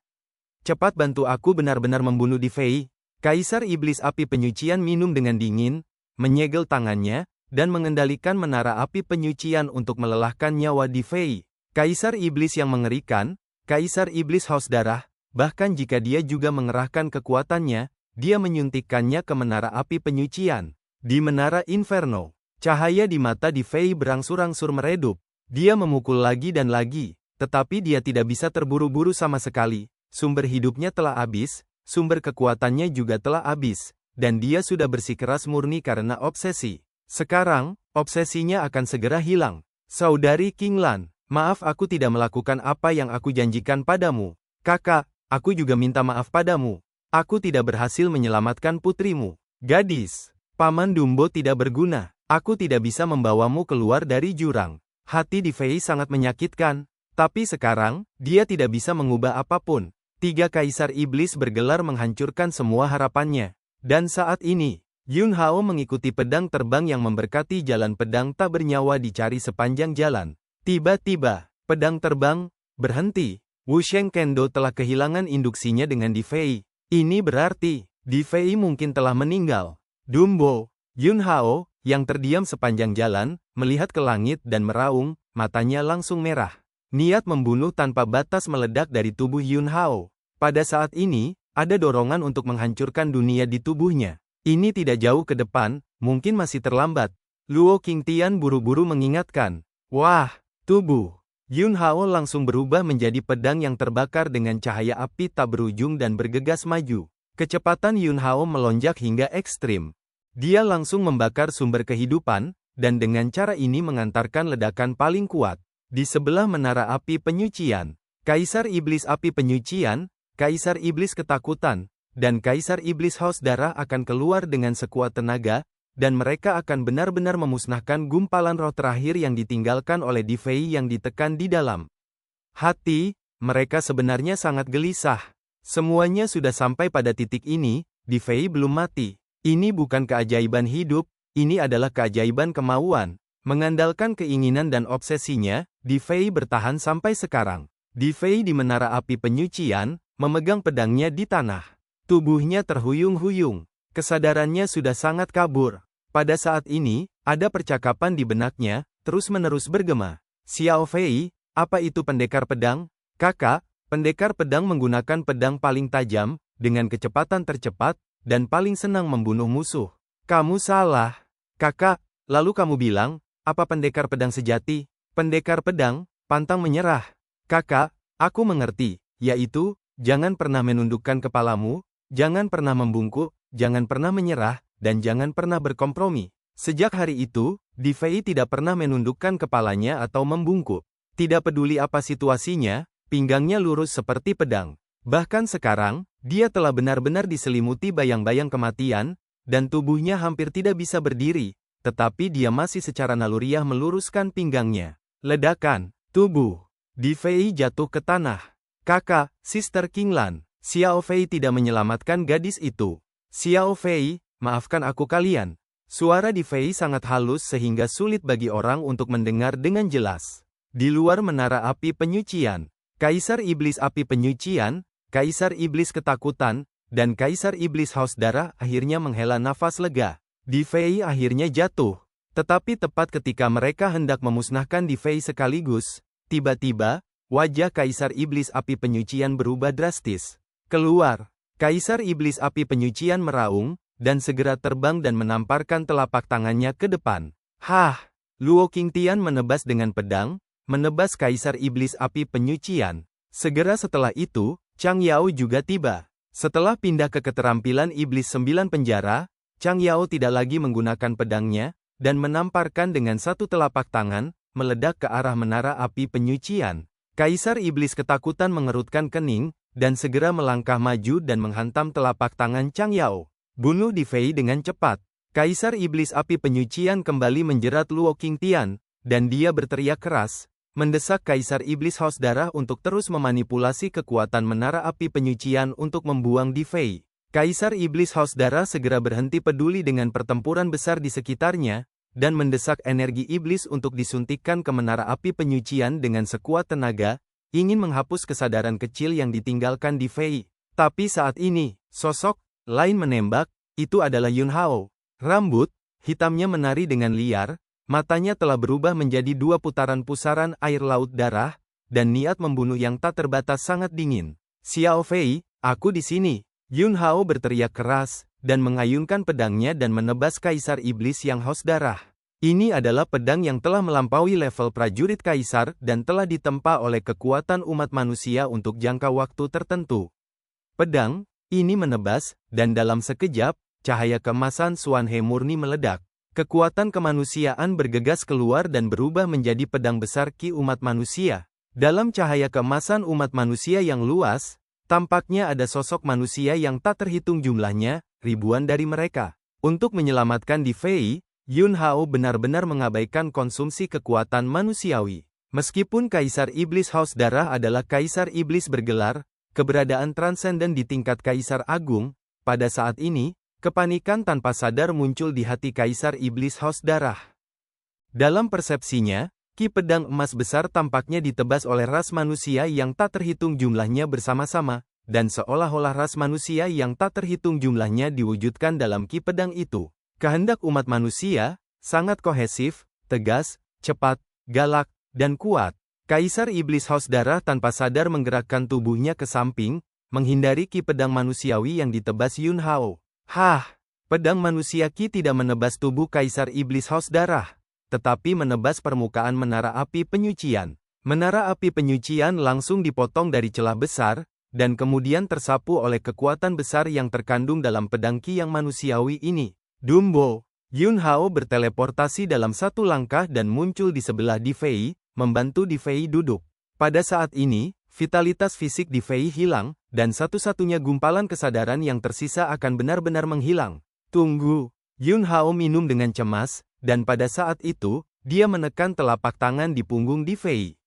Cepat bantu aku benar-benar membunuh Di Fei. Kaisar Iblis Api Penyucian minum dengan dingin, menyegel tangannya, dan mengendalikan Menara Api Penyucian untuk melelahkan nyawa Di Fei. Kaisar Iblis yang mengerikan, Kaisar Iblis haus darah, bahkan jika dia juga mengerahkan kekuatannya, dia menyuntikkannya ke Menara Api Penyucian. Di Menara Inferno, cahaya di mata Di Fei berangsur-angsur meredup. Dia memukul lagi dan lagi, tetapi dia tidak bisa terburu-buru sama sekali. Sumber hidupnya telah habis, sumber kekuatannya juga telah habis, dan dia sudah bersikeras murni karena obsesi. Sekarang, obsesinya akan segera hilang. Saudari Qinglan, maaf aku tidak melakukan apa yang aku janjikan padamu. Kakak, aku juga minta maaf padamu. Aku tidak berhasil menyelamatkan putrimu. Gadis, Paman Dumbo tidak berguna. Aku tidak bisa membawamu keluar dari jurang. Hati Di Fei sangat menyakitkan, tapi sekarang, dia tidak bisa mengubah apapun. Tiga Kaisar Iblis bergelar menghancurkan semua harapannya. Dan saat ini, Yun Hao mengikuti pedang terbang yang memberkati jalan pedang tak bernyawa dicari sepanjang jalan. Tiba-tiba, pedang terbang berhenti. Wu Sheng Kendo telah kehilangan induksinya dengan Di Fei. Ini berarti, Di Fei mungkin telah meninggal. Dumbo, Yun Hao, yang terdiam sepanjang jalan, melihat ke langit dan meraung, matanya langsung merah. Niat membunuh tanpa batas meledak dari tubuh Yun Hao. Pada saat ini, ada dorongan untuk menghancurkan dunia di tubuhnya. Ini tidak jauh ke depan, mungkin masih terlambat. Luo Qingtian buru-buru mengingatkan. Wah, tubuh Yun Hao langsung berubah menjadi pedang yang terbakar dengan cahaya api tak berujung dan bergegas maju. Kecepatan Yun Hao melonjak hingga ekstrim. Dia langsung membakar sumber kehidupan, dan dengan cara ini mengantarkan ledakan paling kuat. Di sebelah Menara Api Penyucian, Kaisar Iblis Api Penyucian, Kaisar Iblis Ketakutan, dan Kaisar Iblis Haus Darah akan keluar dengan sekuat tenaga, dan mereka akan benar-benar memusnahkan gumpalan roh terakhir yang ditinggalkan oleh Di Fei yang ditekan di dalam hati. Mereka sebenarnya sangat gelisah. Semuanya sudah sampai pada titik ini, Di Fei belum mati. Ini bukan keajaiban hidup, ini adalah keajaiban kemauan. Mengandalkan keinginan dan obsesinya, Di Fei bertahan sampai sekarang. Di Fei di Menara Api Penyucian, memegang pedangnya di tanah. Tubuhnya terhuyung-huyung. Kesadarannya sudah sangat kabur. Pada saat ini, ada percakapan di benaknya, terus-menerus bergema. Xiao Fei, apa itu pendekar pedang? Kakak, pendekar pedang menggunakan pedang paling tajam, dengan kecepatan tercepat, dan paling senang membunuh musuh. Kamu salah. Kakak, lalu kamu bilang, apa pendekar pedang sejati? Pendekar pedang, pantang menyerah. Kakak, aku mengerti, yaitu, jangan pernah menundukkan kepalamu, jangan pernah membungkuk, jangan pernah menyerah, dan jangan pernah berkompromi. Sejak hari itu, Di Fei tidak pernah menundukkan kepalanya atau membungkuk. Tidak peduli apa situasinya, pinggangnya lurus seperti pedang. Bahkan sekarang, dia telah benar-benar diselimuti bayang-bayang kematian, dan tubuhnya hampir tidak bisa berdiri, tetapi dia masih secara naluriah meluruskan pinggangnya. Ledakan, tubuh. Di Fei jatuh ke tanah. Kakak, Sister Qinglan, Xiao Fei tidak menyelamatkan gadis itu. Xiao Fei, maafkan aku kalian. Suara Di Fei sangat halus sehingga sulit bagi orang untuk mendengar dengan jelas. Di luar menara api penyucian, Kaisar Iblis Api Penyucian, Kaisar Iblis Ketakutan, dan Kaisar Iblis Haus Darah akhirnya menghela nafas lega. Di Fei akhirnya jatuh. Tetapi tepat ketika mereka hendak memusnahkan Di Fei sekaligus, tiba-tiba, wajah Kaisar Iblis Api Penyucian berubah drastis. Keluar. Kaisar Iblis Api Penyucian meraung, dan segera terbang dan menamparkan telapak tangannya ke depan. Hah! Luo Qingtian menebas dengan pedang, menebas Kaisar Iblis Api Penyucian. Segera setelah itu, Chang Yao juga tiba. Setelah pindah ke keterampilan Iblis 9 Penjara, Chang Yao tidak lagi menggunakan pedangnya, dan menamparkan dengan satu telapak tangan, meledak ke arah menara api penyucian. Kaisar Iblis Ketakutan mengerutkan kening, dan segera melangkah maju dan menghantam telapak tangan Chang Yao. Bunuh Di Fei dengan cepat. Kaisar Iblis Api Penyucian kembali menjerat Luo Qingtian, dan dia berteriak keras, mendesak Kaisar Iblis Haus Darah untuk terus memanipulasi kekuatan menara api penyucian untuk membuang Di Fei. Kaisar Iblis Haus Darah segera berhenti peduli dengan pertempuran besar di sekitarnya, dan mendesak energi iblis untuk disuntikkan ke menara api penyucian dengan sekuat tenaga, ingin menghapus kesadaran kecil yang ditinggalkan Di Fei. Tapi saat ini, sosok lain menembak, itu adalah Yun Hao. Rambut hitamnya menari dengan liar, matanya telah berubah menjadi dua putaran pusaran air laut darah, dan niat membunuh yang tak terbatas sangat dingin. Xiao Fei, aku di sini. Yun Hao berteriak keras, dan mengayunkan pedangnya dan menebas Kaisar Iblis yang haus darah. Ini adalah pedang yang telah melampaui level prajurit Kaisar dan telah ditempa oleh kekuatan umat manusia untuk jangka waktu tertentu. Pedang ini menebas, dan dalam sekejap, cahaya keemasan Xuan He murni meledak. Kekuatan kemanusiaan bergegas keluar dan berubah menjadi pedang besar Ki umat manusia. Dalam cahaya keemasan umat manusia yang luas, tampaknya ada sosok manusia yang tak terhitung jumlahnya, ribuan dari mereka. Untuk menyelamatkan Di Fei, Yun Hao benar-benar mengabaikan konsumsi kekuatan manusiawi. Meskipun Kaisar Iblis Haus Darah adalah Kaisar Iblis bergelar, keberadaan transenden di tingkat Kaisar Agung, pada saat ini, kepanikan tanpa sadar muncul di hati Kaisar Iblis Haus Darah. Dalam persepsinya, Ki pedang emas besar tampaknya ditebas oleh ras manusia yang tak terhitung jumlahnya bersama-sama, dan seolah-olah ras manusia yang tak terhitung jumlahnya diwujudkan dalam Ki pedang itu. Kehendak umat manusia, sangat kohesif, tegas, cepat, galak, dan kuat. Kaisar Iblis Haus Darah tanpa sadar menggerakkan tubuhnya ke samping, menghindari Ki pedang manusiawi yang ditebas Yun Hao. Hah! Pedang manusia Ki tidak menebas tubuh Kaisar Iblis Haus Darah, tetapi menebas permukaan menara api penyucian. Menara api penyucian langsung dipotong dari celah besar, dan kemudian tersapu oleh kekuatan besar yang terkandung dalam pedang Ki yang manusiawi ini. Dumbo! Yun Hao berteleportasi dalam satu langkah dan muncul di sebelah Di Fei, membantu Di Fei duduk. Pada saat ini, vitalitas fisik Di Fei hilang, dan satu-satunya gumpalan kesadaran yang tersisa akan benar-benar menghilang. Tunggu! Yun Hao minum dengan cemas, dan pada saat itu, dia menekan telapak tangan di punggung Di Fei.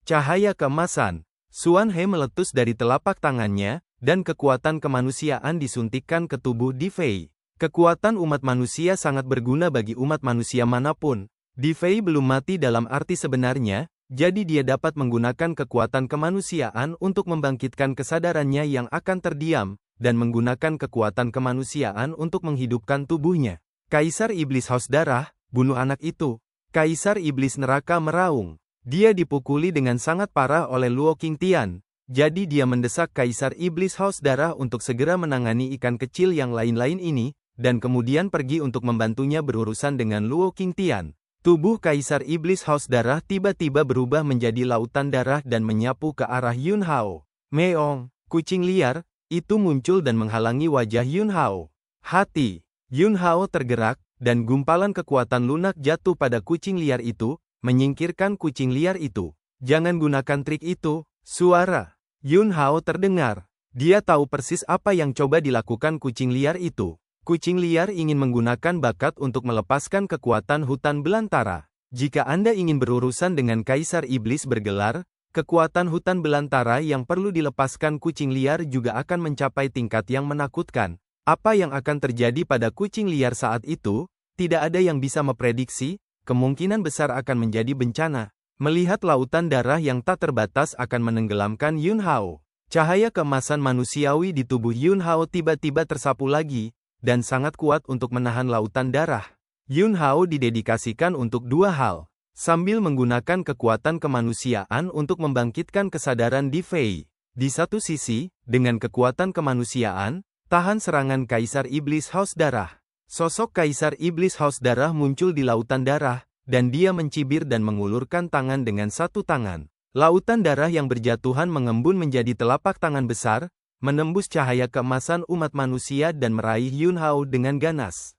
Cahaya keemasan, Xuan He meletus dari telapak tangannya, dan kekuatan kemanusiaan disuntikkan ke tubuh Di Fei. Kekuatan umat manusia sangat berguna bagi umat manusia manapun. Di Fei belum mati dalam arti sebenarnya, jadi dia dapat menggunakan kekuatan kemanusiaan untuk membangkitkan kesadarannya yang akan terdiam, dan menggunakan kekuatan kemanusiaan untuk menghidupkan tubuhnya. Kaisar Iblis Haus Darah, bunuh anak itu. Kaisar Iblis Neraka meraung. Dia dipukuli dengan sangat parah oleh Luo Qingtian. Jadi dia mendesak Kaisar Iblis Haus Darah untuk segera menangani ikan kecil yang lain-lain ini, dan kemudian pergi untuk membantunya berurusan dengan Luo Qingtian. Tubuh Kaisar Iblis Haus Darah tiba-tiba berubah menjadi lautan darah dan menyapu ke arah Yun Hao. Meong, kucing liar, itu muncul dan menghalangi wajah Yun Hao. Hati Yun Hao tergerak, dan gumpalan kekuatan lunak jatuh pada kucing liar itu, menyingkirkan kucing liar itu. Jangan gunakan trik itu. Suara Yun Hao terdengar. Dia tahu persis apa yang coba dilakukan kucing liar itu. Kucing liar ingin menggunakan bakat untuk melepaskan kekuatan hutan belantara. Jika Anda ingin berurusan dengan Kaisar Iblis bergelar, kekuatan hutan belantara yang perlu dilepaskan kucing liar juga akan mencapai tingkat yang menakutkan. Apa yang akan terjadi pada kucing liar saat itu, tidak ada yang bisa memprediksi, kemungkinan besar akan menjadi bencana. Melihat lautan darah yang tak terbatas akan menenggelamkan Yun Hao. Cahaya keemasan manusiawi di tubuh Yun Hao tiba-tiba tersapu lagi, dan sangat kuat untuk menahan lautan darah. Yun Hao didedikasikan untuk dua hal, sambil menggunakan kekuatan kemanusiaan untuk membangkitkan kesadaran Di Fei. Di satu sisi, dengan kekuatan kemanusiaan, tahan serangan Kaisar Iblis Haus Darah. Sosok Kaisar Iblis Haus Darah muncul di lautan darah, dan dia mencibir dan mengulurkan tangan dengan satu tangan. Lautan darah yang berjatuhan mengembun menjadi telapak tangan besar, menembus cahaya keemasan umat manusia dan meraih Yun Hao dengan ganas.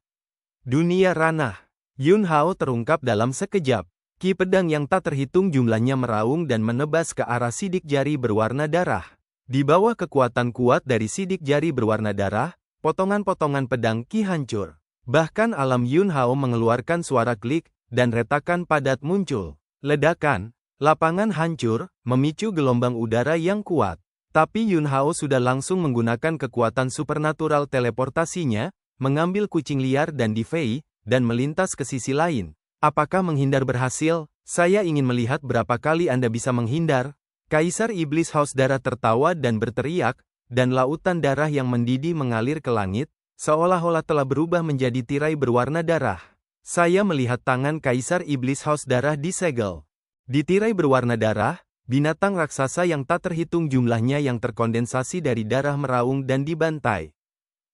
Dunia ranah. Yun Hao terungkap dalam sekejap. Ki pedang yang tak terhitung jumlahnya meraung dan menebas ke arah sidik jari berwarna darah. Di bawah kekuatan kuat dari sidik jari berwarna darah, potongan-potongan pedang Ki hancur. Bahkan alam Yun Hao mengeluarkan suara klik, dan retakan padat muncul. Ledakan, lapangan hancur, memicu gelombang udara yang kuat. Tapi Yun Hao sudah langsung menggunakan kekuatan supernatural teleportasinya, mengambil kucing liar dan Di Fei, dan melintas ke sisi lain. Apakah menghindar berhasil? Saya ingin melihat berapa kali Anda bisa menghindar. Kaisar Iblis Haus Darah tertawa dan berteriak, dan lautan darah yang mendidih mengalir ke langit, seolah-olah telah berubah menjadi tirai berwarna darah. Saya melihat tangan Kaisar Iblis Haus Darah disegel. Di tirai berwarna darah, binatang raksasa yang tak terhitung jumlahnya yang terkondensasi dari darah meraung dan dibantai.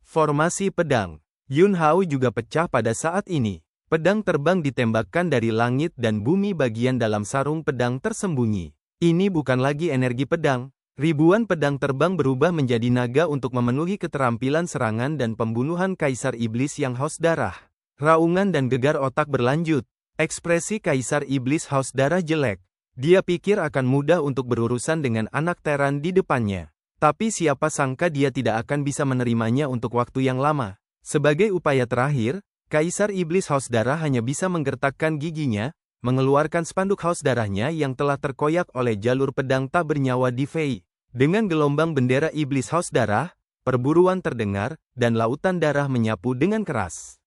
Formasi pedang. Yun Hao juga pecah pada saat ini. Pedang terbang ditembakkan dari langit dan bumi bagian dalam sarung pedang tersembunyi. Ini bukan lagi energi pedang. Ribuan pedang terbang berubah menjadi naga untuk memenuhi keterampilan serangan dan pembunuhan Kaisar Iblis yang haus darah. Raungan dan gegar otak berlanjut. Ekspresi Kaisar Iblis Haus Darah jelek. Dia pikir akan mudah untuk berurusan dengan anak teran di depannya. Tapi siapa sangka dia tidak akan bisa menerimanya untuk waktu yang lama. Sebagai upaya terakhir, Kaisar Iblis Haus Darah hanya bisa menggertakkan giginya, mengeluarkan spanduk haus darahnya yang telah terkoyak oleh jalur pedang tak bernyawa Di Fei. Dengan gelombang bendera Iblis Haus Darah, perburuan terdengar, dan lautan darah menyapu dengan keras.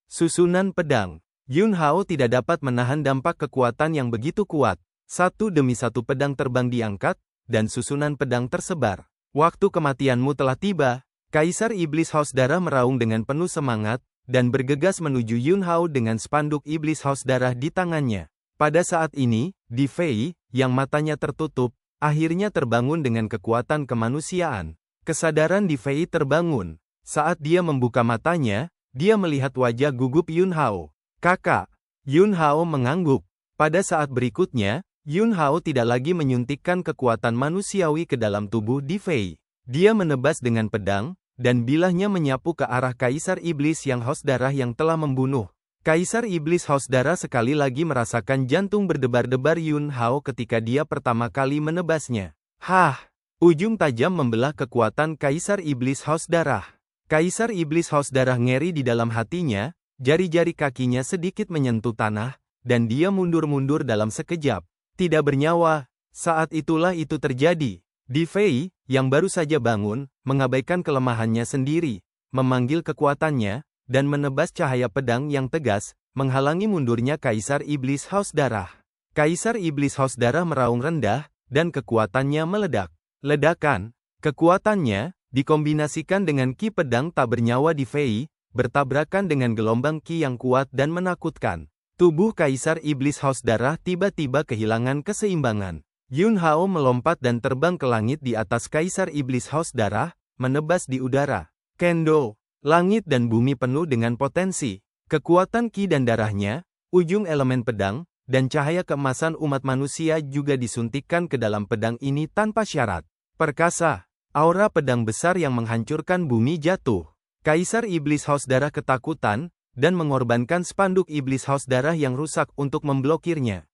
Susunan pedang. Yun Hao tidak dapat menahan dampak kekuatan yang begitu kuat. Satu demi satu pedang terbang diangkat, dan susunan pedang tersebar. Waktu kematianmu telah tiba. Kaisar Iblis Haus Darah meraung dengan penuh semangat, dan bergegas menuju Yun Hao dengan spanduk Iblis Haus Darah di tangannya. Pada saat ini, Di Fei, yang matanya tertutup, akhirnya terbangun dengan kekuatan kemanusiaan. Kesadaran Di Fei terbangun. Saat dia membuka matanya, dia melihat wajah gugup Yun Hao. Kakak. Yun Hao mengangguk. Pada saat berikutnya, Yun Hao tidak lagi menyuntikkan kekuatan manusiawi ke dalam tubuh Di Fei. Dia menebas dengan pedang, dan bilahnya menyapu ke arah Kaisar Iblis yang haus darah yang telah membunuh. Kaisar Iblis Haus Darah sekali lagi merasakan jantung berdebar-debar Yun Hao ketika dia pertama kali menebasnya. Hah! Ujung tajam membelah kekuatan Kaisar Iblis Haus Darah. Kaisar Iblis Haus Darah ngeri di dalam hatinya, jari-jari kakinya sedikit menyentuh tanah, dan dia mundur-mundur dalam sekejap. Tidak bernyawa. Saat itulah itu terjadi. Di Fei, yang baru saja bangun, mengabaikan kelemahannya sendiri, memanggil kekuatannya, dan menebas cahaya pedang yang tegas, menghalangi mundurnya Kaisar Iblis Haus Darah. Kaisar Iblis Haus Darah meraung rendah, dan kekuatannya meledak. Ledakan, kekuatannya, dikombinasikan dengan ki pedang tak bernyawa Di Fei, bertabrakan dengan gelombang ki yang kuat dan menakutkan. Tubuh Kaisar Iblis Haus Darah tiba-tiba kehilangan keseimbangan. Yun Hao melompat dan terbang ke langit di atas Kaisar Iblis Haus Darah, menebas di udara. Kendo, langit dan bumi penuh dengan potensi. Kekuatan ki dan darahnya, Ujung elemen pedang, dan cahaya keemasan umat manusia juga disuntikkan ke dalam pedang ini tanpa syarat. Perkasa, aura pedang besar yang menghancurkan bumi jatuh. Kaisar Iblis Haus Darah ketakutan, dan mengorbankan spanduk Iblis Haus Darah yang rusak untuk memblokirnya.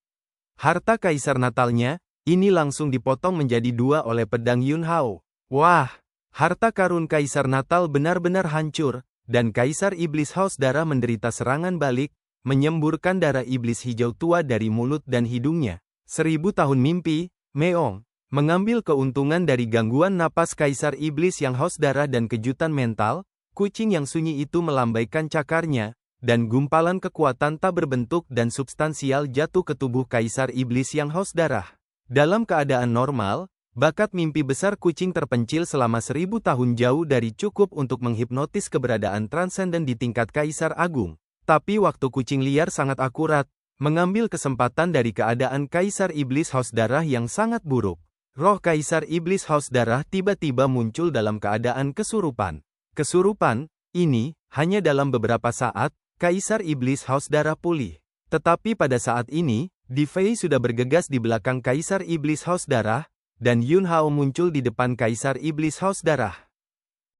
Harta Kaisar Natalnya, ini langsung dipotong menjadi dua oleh pedang Yun Hao. Wah, harta karun Kaisar Natal benar-benar hancur, dan Kaisar Iblis Haus Darah menderita serangan balik, menyemburkan darah iblis hijau tua dari mulut dan hidungnya. 1000 tahun mimpi, Meong, mengambil keuntungan dari gangguan napas Kaisar Iblis yang haus darah dan kejutan mental, kucing yang sunyi itu melambaikan cakarnya, dan gumpalan kekuatan tak berbentuk dan substansial jatuh ke tubuh Kaisar Iblis yang haus darah. Dalam keadaan normal, bakat mimpi besar kucing terpencil selama 1000 tahun jauh dari cukup untuk menghipnotis keberadaan transenden di tingkat Kaisar Agung. Tapi waktu kucing liar sangat akurat, mengambil kesempatan dari keadaan Kaisar Iblis Haus Darah yang sangat buruk. Roh Kaisar Iblis Haus Darah tiba-tiba muncul dalam keadaan kesurupan. Kesurupan ini, hanya dalam beberapa saat, Kaisar Iblis Haus Darah pulih. Tetapi pada saat ini, Di Fei sudah bergegas di belakang Kaisar Iblis Haus Darah, dan Yun Hao muncul di depan Kaisar Iblis Haus Darah.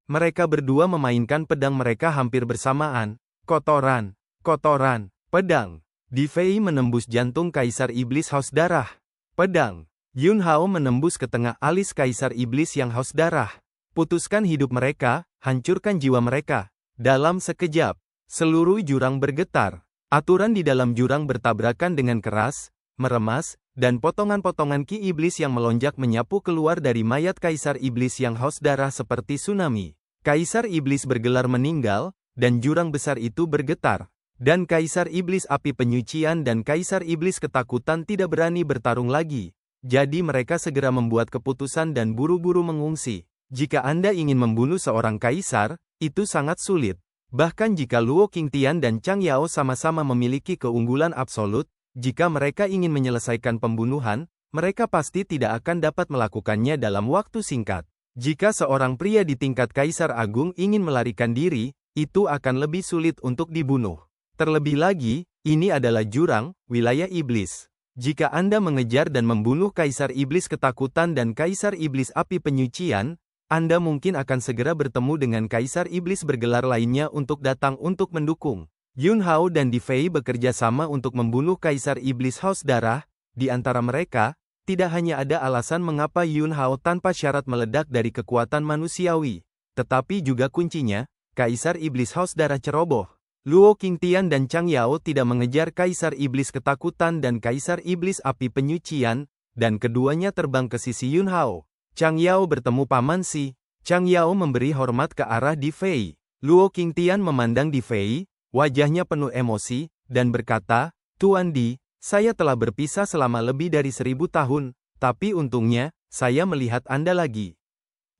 Mereka berdua memainkan pedang mereka hampir bersamaan. Kotoran, kotoran, pedang. Di Fei menembus jantung Kaisar Iblis Haus Darah. Pedang. Yun Hao menembus ke tengah alis Kaisar Iblis yang haus darah. Putuskan hidup mereka, hancurkan jiwa mereka. Dalam sekejap, seluruh jurang bergetar. Aturan di dalam jurang bertabrakan dengan keras, meremas, dan potongan-potongan ki iblis yang melonjak menyapu keluar dari mayat Kaisar Iblis yang haus darah seperti tsunami. Kaisar Iblis bergelar meninggal, dan jurang besar itu bergetar. Dan Kaisar Iblis Api Penyucian dan Kaisar Iblis Ketakutan tidak berani bertarung lagi. Jadi mereka segera membuat keputusan dan buru-buru mengungsi. Jika Anda ingin membunuh seorang kaisar, itu sangat sulit. Bahkan jika Luo Qingtian dan Chang Yao sama-sama memiliki keunggulan absolut, jika mereka ingin menyelesaikan pembunuhan, mereka pasti tidak akan dapat melakukannya dalam waktu singkat. Jika seorang pria di tingkat Kaisar Agung ingin melarikan diri, itu akan lebih sulit untuk dibunuh. Terlebih lagi, ini adalah jurang, wilayah iblis. Jika Anda mengejar dan membunuh Kaisar Iblis Ketakutan dan Kaisar Iblis Api Penyucian, Anda mungkin akan segera bertemu dengan Kaisar Iblis bergelar lainnya untuk datang untuk mendukung. Yun Hao dan Di Fei bekerja sama untuk membunuh Kaisar Iblis Haus Darah. Di antara mereka, tidak hanya ada alasan mengapa Yun Hao tanpa syarat meledak dari kekuatan manusiawi, tetapi juga kuncinya, Kaisar Iblis Haus Darah ceroboh. Luo Qingtian dan Chang Yao tidak mengejar Kaisar Iblis Ketakutan dan Kaisar Iblis Api Penyucian, dan keduanya terbang ke sisi Yun Hao. Chang Yao bertemu Paman Si. Chang Yao memberi hormat ke arah Di Fei. Luo Qingtian memandang Di Fei, wajahnya penuh emosi, dan berkata, "Tuan Di, saya telah berpisah selama lebih dari 1000 tahun, tapi untungnya, saya melihat Anda lagi."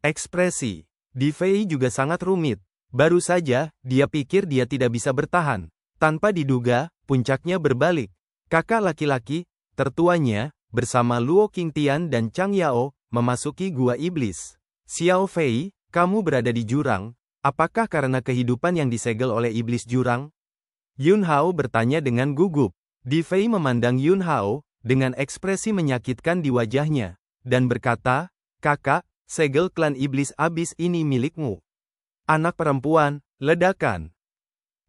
Ekspresi Di Fei juga sangat rumit. Baru saja, dia pikir dia tidak bisa bertahan. Tanpa diduga, puncaknya berbalik. Kakak laki-laki, tertuanya, bersama Luo Qingtian dan Chang Yao, memasuki gua iblis. "Xiao Fei, kamu berada di jurang, apakah karena kehidupan yang disegel oleh iblis jurang?" Yun Hao bertanya dengan gugup. Di Fei memandang Yun Hao, dengan ekspresi menyakitkan di wajahnya, dan berkata, "Kakak, segel klan iblis abis ini milikmu." Anak perempuan, ledakan.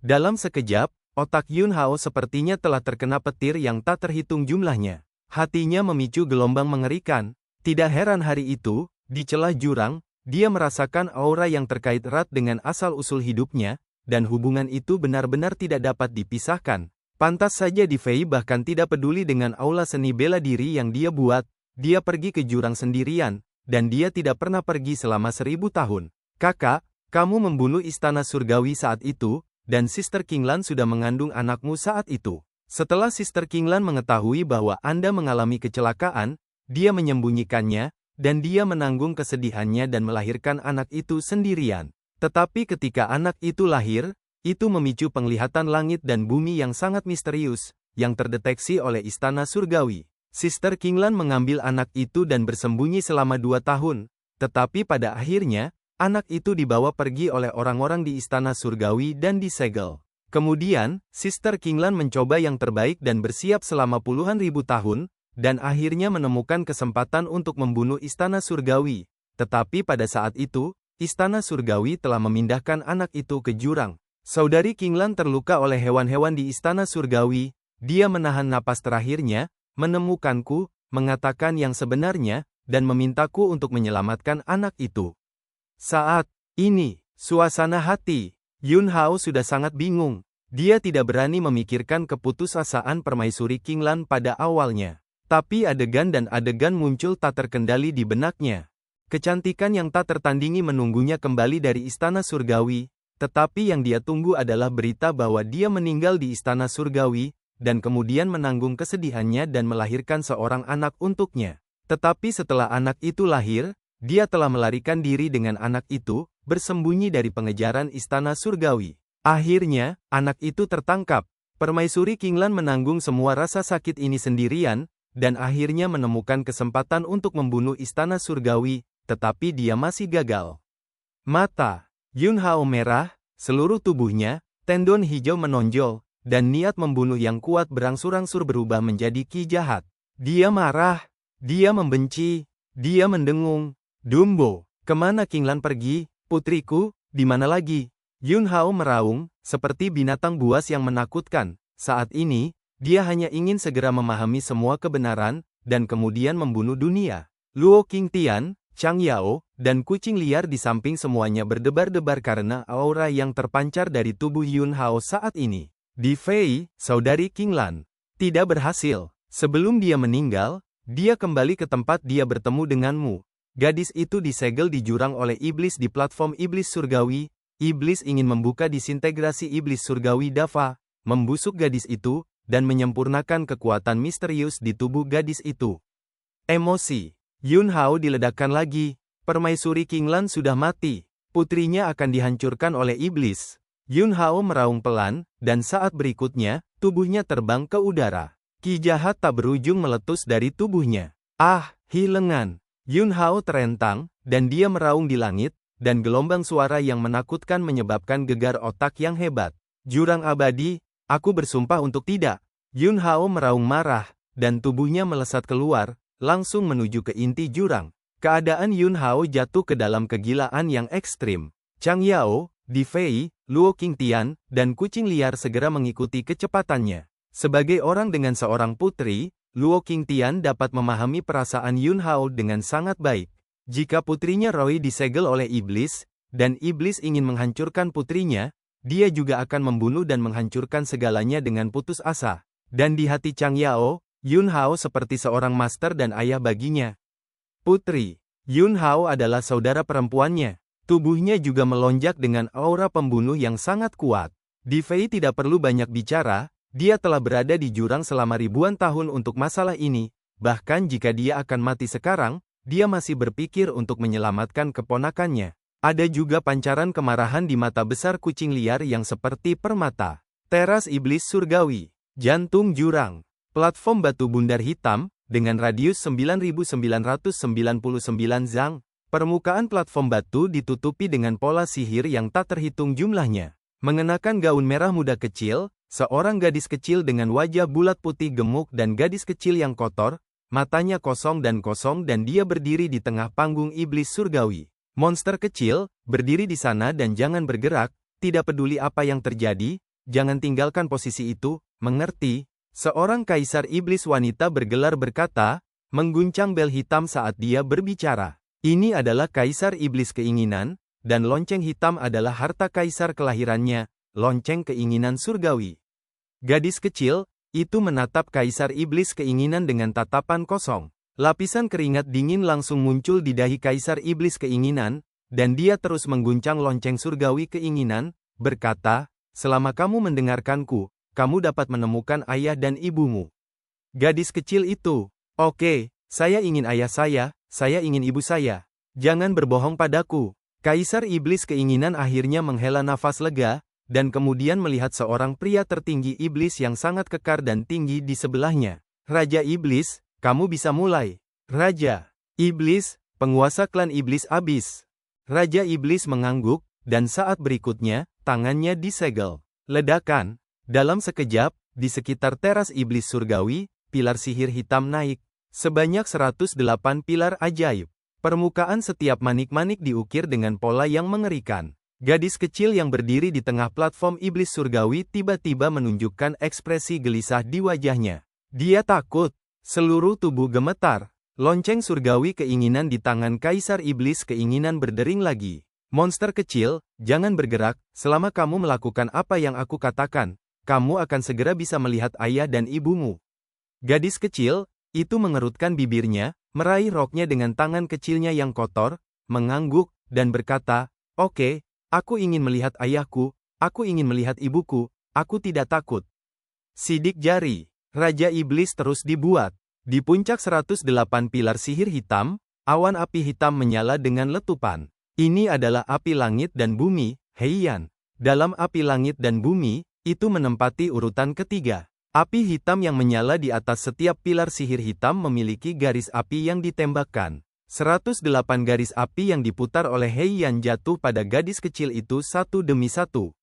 Dalam sekejap, otak Yun Hao sepertinya telah terkena petir yang tak terhitung jumlahnya. Hatinya memicu gelombang mengerikan. Tidak heran hari itu, di celah jurang, dia merasakan aura yang terkait erat dengan asal-usul hidupnya, dan hubungan itu benar-benar tidak dapat dipisahkan. Pantas saja Di Fei bahkan tidak peduli dengan aula seni bela diri yang dia buat. Dia pergi ke jurang sendirian, dan dia tidak pernah pergi selama 1000 tahun. "Kakak, kamu membunuh istana surgawi saat itu, dan Sister Qinglan sudah mengandung anakmu saat itu." Setelah Sister Qinglan mengetahui bahwa Anda mengalami kecelakaan, dia menyembunyikannya, dan dia menanggung kesedihannya dan melahirkan anak itu sendirian. Tetapi ketika anak itu lahir, itu memicu penglihatan langit dan bumi yang sangat misterius, yang terdeteksi oleh istana surgawi. Sister Qinglan mengambil anak itu dan bersembunyi selama 2 tahun, tetapi pada akhirnya, anak itu dibawa pergi oleh orang-orang di istana surgawi dan disegel. Kemudian, Sister Kinglan mencoba yang terbaik dan bersiap selama puluhan ribu tahun, dan akhirnya menemukan kesempatan untuk membunuh Istana Surgawi. Tetapi pada saat itu, Istana Surgawi telah memindahkan anak itu ke jurang. Saudari Kinglan terluka oleh hewan-hewan di Istana Surgawi. Dia menahan napas terakhirnya, menemukanku, mengatakan yang sebenarnya, dan memintaku untuk menyelamatkan anak itu. Saat ini, suasana hati Yun Hao sudah sangat bingung. Dia tidak berani memikirkan keputusasaan Permaisuri Kinglan pada awalnya. Tapi adegan dan adegan muncul tak terkendali di benaknya. Kecantikan yang tak tertandingi menunggunya kembali dari Istana Surgawi, tetapi yang dia tunggu adalah berita bahwa dia meninggal di Istana Surgawi, dan kemudian menanggung kesedihannya dan melahirkan seorang anak untuknya. Tetapi setelah anak itu lahir, dia telah melarikan diri dengan anak itu, bersembunyi dari pengejaran Istana Surgawi. Akhirnya, anak itu tertangkap. Permaisuri Kinglan menanggung semua rasa sakit ini sendirian, dan akhirnya menemukan kesempatan untuk membunuh Istana Surgawi, tetapi dia masih gagal. Mata Yun Hao merah, seluruh tubuhnya, tendon hijau menonjol, dan niat membunuh yang kuat berangsur-angsur berubah menjadi ki jahat. Dia marah, dia membenci, dia mendengung. Dumbo, kemana Kinglan pergi? Putriku, di mana lagi? Yun Hao meraung, seperti binatang buas yang menakutkan. Saat ini, dia hanya ingin segera memahami semua kebenaran, dan kemudian membunuh dunia. Luo Qingtian, Chang Yao, dan kucing liar di samping semuanya berdebar-debar karena aura yang terpancar dari tubuh Yun Hao saat ini. Di Fei, saudari Kinglan, tidak berhasil. Sebelum dia meninggal, dia kembali ke tempat dia bertemu denganmu. Gadis itu disegel di jurang oleh iblis di platform iblis surgawi. Iblis ingin membuka disintegrasi iblis surgawi Dava, membusuk gadis itu, dan menyempurnakan kekuatan misterius di tubuh gadis itu. Emosi Yun Hao diledakkan lagi. Permaisuri Kinglan sudah mati. Putrinya akan dihancurkan oleh iblis. Yun Hao meraung pelan, dan saat berikutnya, tubuhnya terbang ke udara. Ki jahat tak berujung meletus dari tubuhnya. Ah, hilengan. Yun Hao terentang, dan dia meraung di langit, dan gelombang suara yang menakutkan menyebabkan gegar otak yang hebat. Jurang abadi, aku bersumpah untuk tidak. Yun Hao meraung marah, dan tubuhnya melesat keluar, langsung menuju ke inti jurang. Keadaan Yun Hao jatuh ke dalam kegilaan yang ekstrim. Chang Yao, Di Fei, Luo Qingtian, dan kucing liar segera mengikuti kecepatannya. Sebagai orang dengan seorang putri, Luo Qingtian dapat memahami perasaan Yun Hao dengan sangat baik. Jika putrinya Roy disegel oleh iblis, dan iblis ingin menghancurkan putrinya, dia juga akan membunuh dan menghancurkan segalanya dengan putus asa. Dan di hati Chang Yao, Yun Hao seperti seorang master dan ayah baginya. Putri Yun Hao adalah saudara perempuannya. Tubuhnya juga melonjak dengan aura pembunuh yang sangat kuat. Di Fei tidak perlu banyak bicara, dia telah berada di jurang selama ribuan tahun untuk masalah ini, bahkan jika dia akan mati sekarang, dia masih berpikir untuk menyelamatkan keponakannya. Ada juga pancaran kemarahan di mata besar kucing liar yang seperti permata. Teras iblis surgawi. Jantung jurang. Platform batu bundar hitam, dengan radius 9.999 zang. Permukaan platform batu ditutupi dengan pola sihir yang tak terhitung jumlahnya. Mengenakan gaun merah muda kecil, seorang gadis kecil dengan wajah bulat putih gemuk dan gadis kecil yang kotor, matanya kosong dan dia berdiri di tengah panggung iblis surgawi. Monster kecil, berdiri di sana dan jangan bergerak, tidak peduli apa yang terjadi, jangan tinggalkan posisi itu, mengerti? Seorang kaisar iblis wanita bergelar berkata, mengguncang bel hitam saat dia berbicara. Ini adalah kaisar iblis keinginan, dan lonceng hitam adalah harta kaisar kelahirannya, lonceng keinginan surgawi. Gadis kecil, itu menatap kaisar iblis keinginan dengan tatapan kosong. Lapisan keringat dingin langsung muncul di dahi kaisar iblis keinginan, dan dia terus mengguncang lonceng surgawi keinginan, berkata, selama kamu mendengarkanku, kamu dapat menemukan ayah dan ibumu. Gadis kecil itu, oke, saya ingin ayah saya ingin ibu saya. Jangan berbohong padaku. Kaisar iblis keinginan akhirnya menghela nafas lega, dan kemudian melihat seorang pria tertinggi iblis yang sangat kekar dan tinggi di sebelahnya. Raja Iblis, kamu bisa mulai. Raja Iblis, penguasa klan iblis abis. Raja Iblis mengangguk, dan saat berikutnya, tangannya disegel. Ledakan. Dalam sekejap, di sekitar teras iblis surgawi, pilar sihir hitam naik. Sebanyak 108 pilar ajaib. Permukaan setiap manik-manik diukir dengan pola yang mengerikan. Gadis kecil yang berdiri di tengah platform iblis surgawi tiba-tiba menunjukkan ekspresi gelisah di wajahnya. Dia takut. Seluruh tubuh gemetar. Lonceng surgawi keinginan di tangan Kaisar Iblis keinginan berdering lagi. Monster kecil, jangan bergerak, selama kamu melakukan apa yang aku katakan, kamu akan segera bisa melihat ayah dan ibumu. Gadis kecil, itu mengerutkan bibirnya, meraih roknya dengan tangan kecilnya yang kotor, mengangguk, dan berkata, "Oke, aku ingin melihat ayahku, aku ingin melihat ibuku, aku tidak takut." Sidik jari, Raja Iblis terus dibuat. Di puncak 108 pilar sihir hitam, awan api hitam menyala dengan letupan. Ini adalah api langit dan bumi, Heian. Dalam api langit dan bumi, itu menempati urutan ketiga. Api hitam yang menyala di atas setiap pilar sihir hitam memiliki garis api yang ditembakkan. 108 garis api yang diputar oleh Heian jatuh pada gadis kecil itu satu demi satu.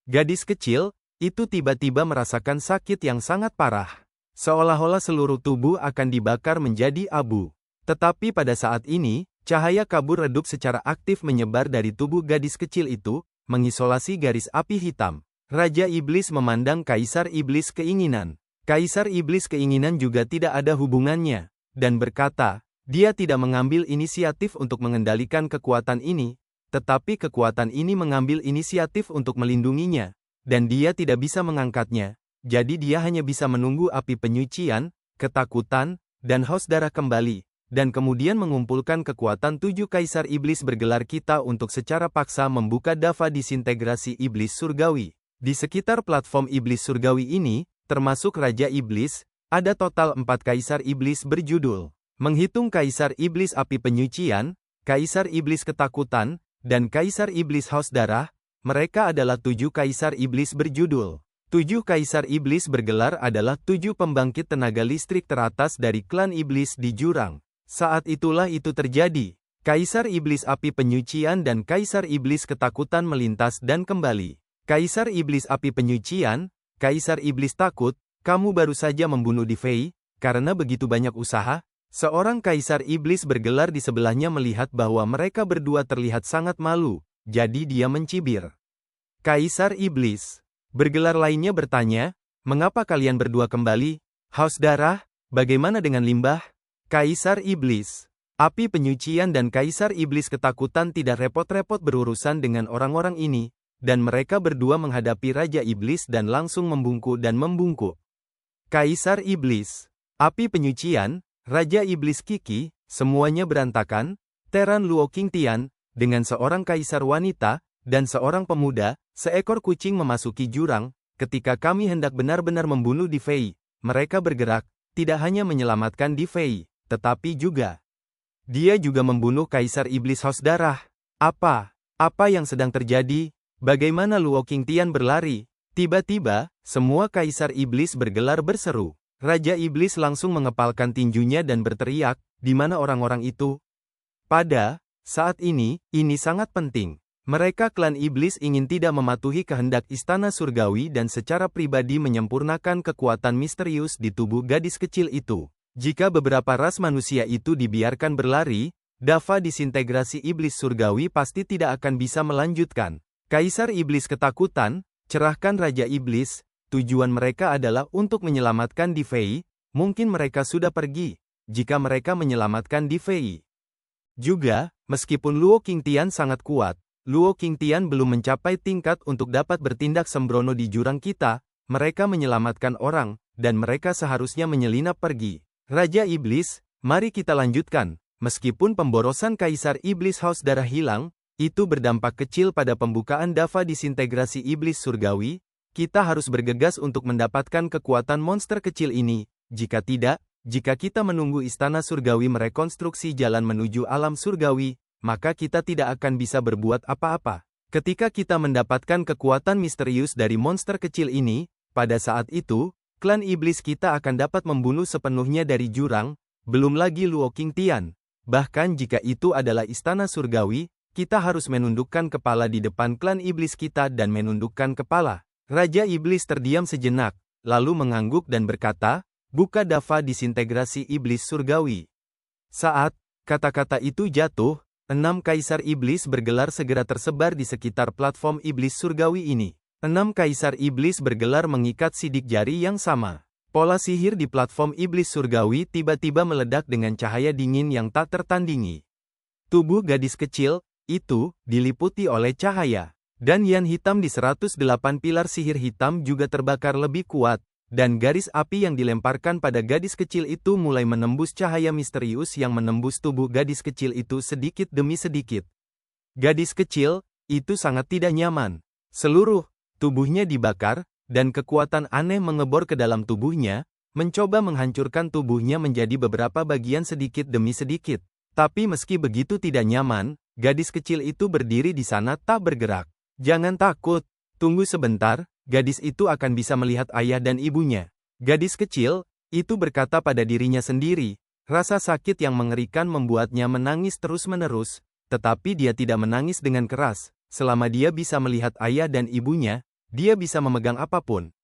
Gadis kecil, itu tiba-tiba merasakan sakit yang sangat parah. Seolah-olah seluruh tubuh akan dibakar menjadi abu. Tetapi pada saat ini, cahaya kabur redup secara aktif menyebar dari tubuh gadis kecil itu, mengisolasi garis api hitam. Raja Iblis memandang Kaisar Iblis keinginan. Kaisar Iblis keinginan juga tidak ada hubungannya, dan berkata, dia tidak mengambil inisiatif untuk mengendalikan kekuatan ini, tetapi kekuatan ini mengambil inisiatif untuk melindunginya, dan dia tidak bisa mengangkatnya, jadi dia hanya bisa menunggu api penyucian, ketakutan, dan haus darah kembali, dan kemudian mengumpulkan kekuatan 7 Kaisar Iblis bergelar kita untuk secara paksa membuka dava disintegrasi Iblis Surgawi. Di sekitar platform Iblis Surgawi ini, termasuk Raja Iblis, ada total 4 Kaisar Iblis berjudul. Menghitung Kaisar Iblis Api Penyucian, Kaisar Iblis Ketakutan, dan Kaisar Iblis Haus Darah, mereka adalah 7 Kaisar Iblis berjudul. 7 Kaisar Iblis bergelar adalah 7 pembangkit tenaga listrik teratas dari klan Iblis di jurang. Saat itulah itu terjadi. Kaisar Iblis Api Penyucian dan Kaisar Iblis Ketakutan melintas dan kembali. Kaisar Iblis Api Penyucian, Kaisar Iblis Takut, kamu baru saja membunuh Di Fei, karena begitu banyak usaha. Seorang Kaisar Iblis bergelar di sebelahnya melihat bahwa mereka berdua terlihat sangat malu, jadi dia mencibir. Kaisar Iblis bergelar lainnya bertanya, mengapa kalian berdua kembali? Haus darah, bagaimana dengan limbah? Kaisar Iblis Api Penyucian dan Kaisar Iblis Ketakutan tidak repot-repot berurusan dengan orang-orang ini, dan mereka berdua menghadapi Raja Iblis dan langsung membungkuk dan membungkuk. Kaisar Iblis Api Penyucian, Raja Iblis Kiki, semuanya berantakan. Teran Luo Qingtian, dengan seorang kaisar wanita, dan seorang pemuda, seekor kucing memasuki jurang. Ketika kami hendak benar-benar membunuh Di Fei, mereka bergerak, tidak hanya menyelamatkan Di Fei, tetapi juga dia juga membunuh Kaisar Iblis Haus Darah. Apa yang sedang terjadi? Bagaimana Luo Qingtian berlari? Tiba-tiba, semua Kaisar Iblis bergelar berseru. Raja Iblis langsung mengepalkan tinjunya dan berteriak, di mana orang-orang itu? Pada saat ini sangat penting. Mereka klan Iblis ingin tidak mematuhi kehendak Istana Surgawi dan secara pribadi menyempurnakan kekuatan misterius di tubuh gadis kecil itu. Jika beberapa ras manusia itu dibiarkan berlari, dava disintegrasi Iblis Surgawi pasti tidak akan bisa melanjutkan. Kaisar Iblis Ketakutan, cerahkan Raja Iblis, tujuan mereka adalah untuk menyelamatkan Di Fei, mungkin mereka sudah pergi, jika mereka menyelamatkan Di Fei. Juga, meskipun Luo Qingtian sangat kuat, Luo Qingtian belum mencapai tingkat untuk dapat bertindak sembrono di jurang kita, mereka menyelamatkan orang, dan mereka seharusnya menyelinap pergi. Raja Iblis, mari kita lanjutkan. Meskipun pemborosan Kaisar Iblis Haus Darah hilang, itu berdampak kecil pada pembukaan dava disintegrasi Iblis Surgawi, kita harus bergegas untuk mendapatkan kekuatan monster kecil ini. Jika tidak, jika kita menunggu Istana Surgawi merekonstruksi jalan menuju alam surgawi, maka kita tidak akan bisa berbuat apa-apa. Ketika kita mendapatkan kekuatan misterius dari monster kecil ini, pada saat itu, klan iblis kita akan dapat membunuh sepenuhnya dari jurang, belum lagi Luo Qingtian. Bahkan jika itu adalah Istana Surgawi, kita harus menundukkan kepala di depan klan iblis kita dan menundukkan kepala. Raja Iblis terdiam sejenak, lalu mengangguk dan berkata, "Buka Dava disintegrasi iblis surgawi." Saat kata-kata itu jatuh, 6 kaisar iblis bergelar segera tersebar di sekitar platform iblis surgawi ini. 6 kaisar iblis bergelar mengikat sidik jari yang sama. Pola sihir di platform iblis surgawi tiba-tiba meledak dengan cahaya dingin yang tak tertandingi. Tubuh gadis kecil itu diliputi oleh cahaya. Dan yan hitam di 108 pilar sihir hitam juga terbakar lebih kuat, dan garis api yang dilemparkan pada gadis kecil itu mulai menembus cahaya misterius yang menembus tubuh gadis kecil itu sedikit demi sedikit. Gadis kecil itu sangat tidak nyaman. Seluruh tubuhnya dibakar, dan kekuatan aneh mengebor ke dalam tubuhnya, mencoba menghancurkan tubuhnya menjadi beberapa bagian sedikit demi sedikit. Tapi meski begitu tidak nyaman, gadis kecil itu berdiri di sana tak bergerak. "Jangan takut, tunggu sebentar, gadis itu akan bisa melihat ayah dan ibunya." Gadis kecil itu berkata pada dirinya sendiri, rasa sakit yang mengerikan membuatnya menangis terus-menerus, tetapi dia tidak menangis dengan keras. Selama dia bisa melihat ayah dan ibunya, dia bisa memegang apapun.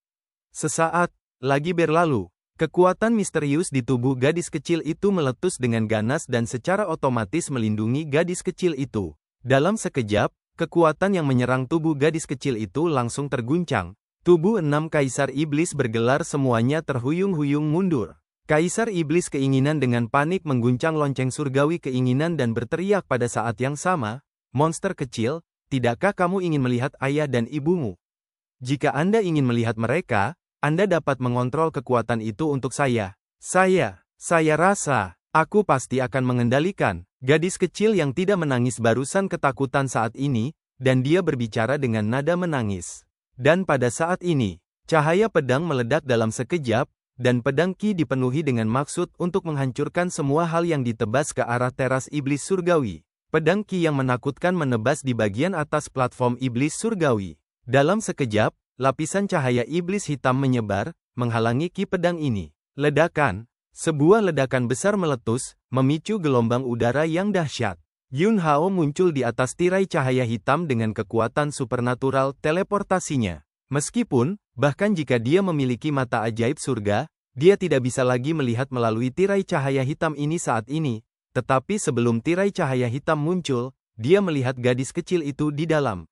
Sesaat lagi berlalu, kekuatan misterius di tubuh gadis kecil itu meletus dengan ganas dan secara otomatis melindungi gadis kecil itu. Dalam sekejap, kekuatan yang menyerang tubuh gadis kecil itu langsung terguncang. Tubuh 6 kaisar iblis bergelar semuanya terhuyung-huyung mundur. Kaisar iblis keinginan dengan panik mengguncang lonceng surgawi keinginan dan berteriak pada saat yang sama, "Monster kecil, tidakkah kamu ingin melihat ayah dan ibumu? Jika Anda ingin melihat mereka, Anda dapat mengontrol kekuatan itu untuk saya. Saya rasa, aku pasti akan mengendalikan." Gadis kecil yang tidak menangis barusan ketakutan saat ini, dan dia berbicara dengan nada menangis. Dan pada saat ini, cahaya pedang meledak dalam sekejap, dan pedang Ki dipenuhi dengan maksud untuk menghancurkan semua hal yang ditebas ke arah teras iblis surgawi. Pedang Ki yang menakutkan menebas di bagian atas platform iblis surgawi. Dalam sekejap, lapisan cahaya iblis hitam menyebar, menghalangi Ki pedang ini. Ledakan. Sebuah ledakan besar meletus, memicu gelombang udara yang dahsyat. Yun Hao muncul di atas tirai cahaya hitam dengan kekuatan supernatural teleportasinya. Meskipun, bahkan jika dia memiliki mata ajaib surga, dia tidak bisa lagi melihat melalui tirai cahaya hitam ini saat ini. Tetapi sebelum tirai cahaya hitam muncul, dia melihat gadis kecil itu di dalam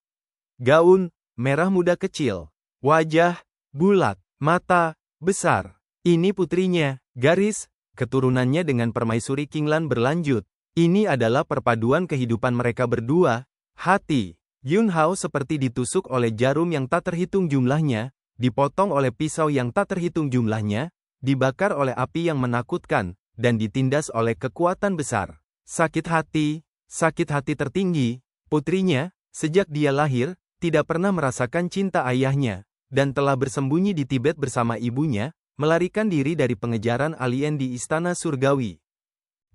gaun merah muda kecil. Wajah bulat, mata besar. Ini putrinya. Garis keturunannya dengan permaisuri Kinglan berlanjut. Ini adalah perpaduan kehidupan mereka berdua. Hati Yun Hao seperti ditusuk oleh jarum yang tak terhitung jumlahnya, dipotong oleh pisau yang tak terhitung jumlahnya, dibakar oleh api yang menakutkan, dan ditindas oleh kekuatan besar. Sakit hati tertinggi. Putrinya, sejak dia lahir, tidak pernah merasakan cinta ayahnya, dan telah bersembunyi di Tibet bersama ibunya, melarikan diri dari pengejaran alien di Istana Surgawi.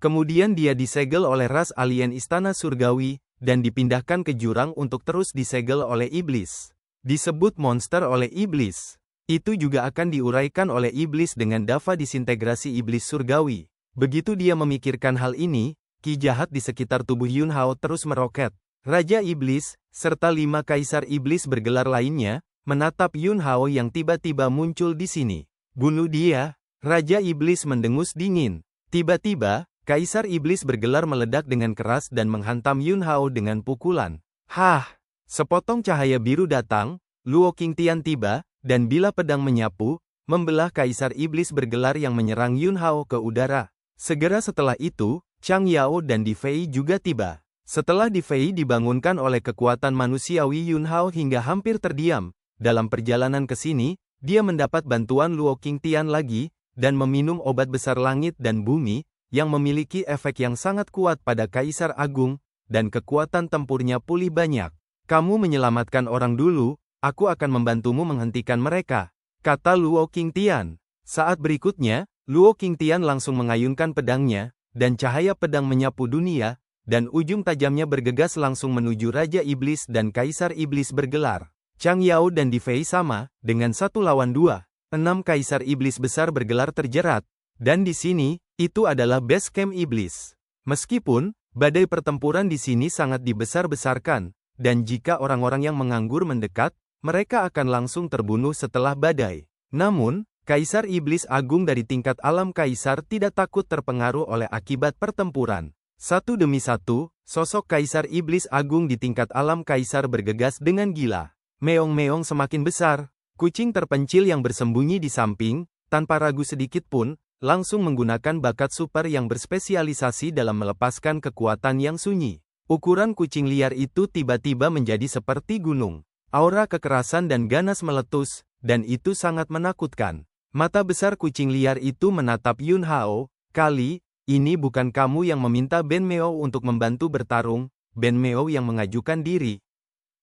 Kemudian dia disegel oleh ras alien Istana Surgawi, dan dipindahkan ke jurang untuk terus disegel oleh iblis. Disebut monster oleh iblis. Itu juga akan diuraikan oleh iblis dengan Dava disintegrasi iblis surgawi. Begitu dia memikirkan hal ini, ki jahat di sekitar tubuh Yun Hao terus meroket. Raja Iblis, serta 5 kaisar iblis bergelar lainnya, menatap Yun Hao yang tiba-tiba muncul di sini. "Bunuh dia!" Raja Iblis mendengus dingin. Tiba-tiba, Kaisar Iblis bergelar meledak dengan keras dan menghantam Yun Hao dengan pukulan. Hah! Sepotong cahaya biru datang, Luo Qingtian tiba, dan bila pedang menyapu, membelah Kaisar Iblis bergelar yang menyerang Yun Hao ke udara. Segera setelah itu, Chang Yao dan Di Fei juga tiba. Setelah Di Fei dibangunkan oleh kekuatan manusiawi Yun Hao hingga hampir terdiam, dalam perjalanan ke sini, dia mendapat bantuan Luo Qingtian lagi, dan meminum obat besar langit dan bumi, yang memiliki efek yang sangat kuat pada Kaisar Agung, dan kekuatan tempurnya pulih banyak. "Kamu menyelamatkan orang dulu, aku akan membantumu menghentikan mereka," kata Luo Qingtian. Saat berikutnya, Luo Qingtian langsung mengayunkan pedangnya, dan cahaya pedang menyapu dunia, dan ujung tajamnya bergegas langsung menuju Raja Iblis dan Kaisar Iblis bergelar. Chang Yao dan Di Fei sama, dengan 1 lawan 2. 6 Kaisar Iblis besar bergelar terjerat, dan di sini, itu adalah base camp Iblis. Meskipun, badai pertempuran di sini sangat dibesar-besarkan, dan jika orang-orang yang menganggur mendekat, mereka akan langsung terbunuh setelah badai. Namun, Kaisar Iblis Agung dari tingkat alam Kaisar tidak takut terpengaruh oleh akibat pertempuran. Satu demi satu, sosok Kaisar Iblis Agung di tingkat alam Kaisar bergegas dengan gila. Meong-meong semakin besar, kucing terpencil yang bersembunyi di samping, tanpa ragu sedikit pun, langsung menggunakan bakat super yang berspesialisasi dalam melepaskan kekuatan yang sunyi. Ukuran kucing liar itu tiba-tiba menjadi seperti gunung. Aura kekerasan dan ganas meletus, dan itu sangat menakutkan. Mata besar kucing liar itu menatap Yun Hao. Kali ini bukan kamu yang meminta Ben Meo untuk membantu bertarung, Ben Meo yang mengajukan diri.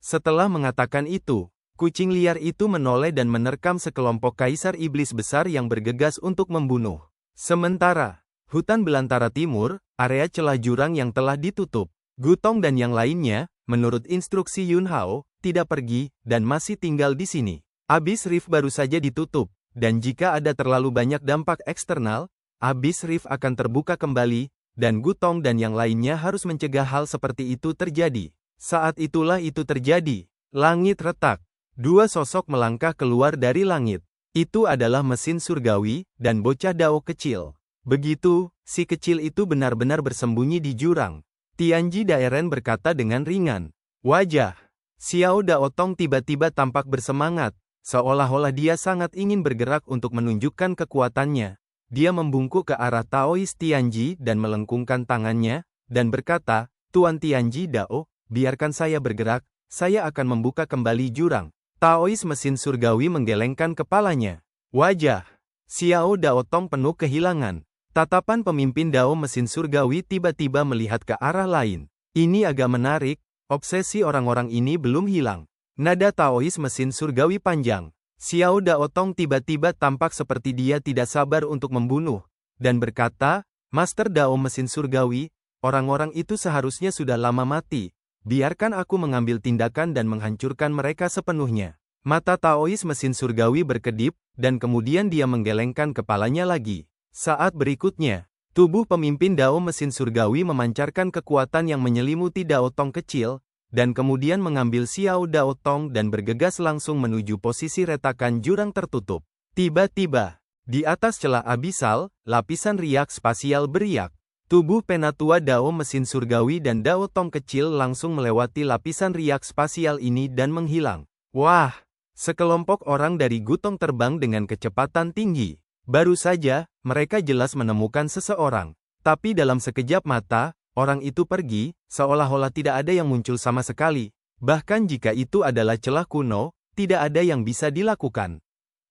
Setelah mengatakan itu, kucing liar itu menoleh dan menerkam sekelompok Kaisar Iblis besar yang bergegas untuk membunuh. Sementara, hutan belantara timur, area celah jurang yang telah ditutup, Gutong dan yang lainnya, menurut instruksi Yun Hao, tidak pergi, dan masih tinggal di sini. Abyss Rift baru saja ditutup. Dan jika ada terlalu banyak dampak eksternal, Abyss Rift akan terbuka kembali, dan Gutong dan yang lainnya harus mencegah hal seperti itu terjadi. Saat itulah itu terjadi. Langit retak. Dua sosok melangkah keluar dari langit. Itu adalah mesin surgawi, dan bocah Dao kecil. Begitu, si kecil itu benar-benar bersembunyi di jurang. Tianji Daeren berkata dengan ringan. Wajah Xiao Daotong tiba-tiba tampak bersemangat. Seolah-olah dia sangat ingin bergerak untuk menunjukkan kekuatannya. Dia membungkuk ke arah Taois Tianji dan melengkungkan tangannya, dan berkata, Tuan Tianji Dao, biarkan saya bergerak, saya akan membuka kembali jurang. Taois mesin surgawi menggelengkan kepalanya. Wajah Xiao Daotong penuh kehilangan. Tatapan pemimpin Dao mesin surgawi tiba-tiba melihat ke arah lain. Ini agak menarik, obsesi orang-orang ini belum hilang. Nada Taois mesin surgawi panjang. Xiao Daotong tiba-tiba tampak seperti dia tidak sabar untuk membunuh, dan berkata, Master Dao mesin surgawi, orang-orang itu seharusnya sudah lama mati. Biarkan aku mengambil tindakan dan menghancurkan mereka sepenuhnya. Mata Taois mesin surgawi berkedip, dan kemudian dia menggelengkan kepalanya lagi. Saat berikutnya, tubuh pemimpin Dao mesin surgawi memancarkan kekuatan yang menyelimuti Daotong kecil, dan kemudian mengambil Xiao Daotong dan bergegas langsung menuju posisi retakan jurang tertutup. Tiba-tiba, di atas celah abisal, lapisan riak spasial beriak. Tubuh penatua Dao mesin surgawi dan Daotong kecil langsung melewati lapisan riak spasial ini dan menghilang. Wah! Sekelompok orang dari Gutong terbang dengan kecepatan tinggi. Baru saja, mereka jelas menemukan seseorang. Tapi dalam sekejap mata, orang itu pergi, seolah-olah tidak ada yang muncul sama sekali. Bahkan jika itu adalah celah kuno, tidak ada yang bisa dilakukan.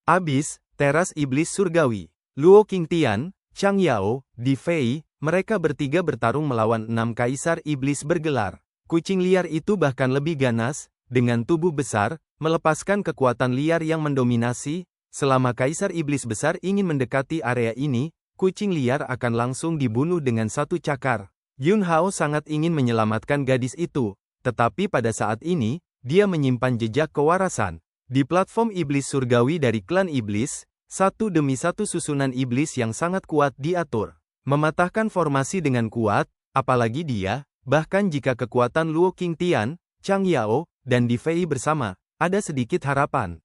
Abyss, teras iblis surgawi. Luo Qingtian, Chang Yao, Di Fei, mereka bertiga bertarung melawan 6 kaisar iblis bergelar. Kucing liar itu bahkan lebih ganas, dengan tubuh besar, melepaskan kekuatan liar yang mendominasi. Selama kaisar iblis besar ingin mendekati area ini, kucing liar akan langsung dibunuh dengan satu cakar. Yun Hao sangat ingin menyelamatkan gadis itu, tetapi pada saat ini, dia menyimpan jejak kewarasan. Di platform iblis surgawi dari klan iblis, satu demi satu susunan iblis yang sangat kuat diatur. Mematahkan formasi dengan kuat, apalagi dia, bahkan jika kekuatan Luo Qingtian, Chang Yao, dan Di Fei bersama, ada sedikit harapan.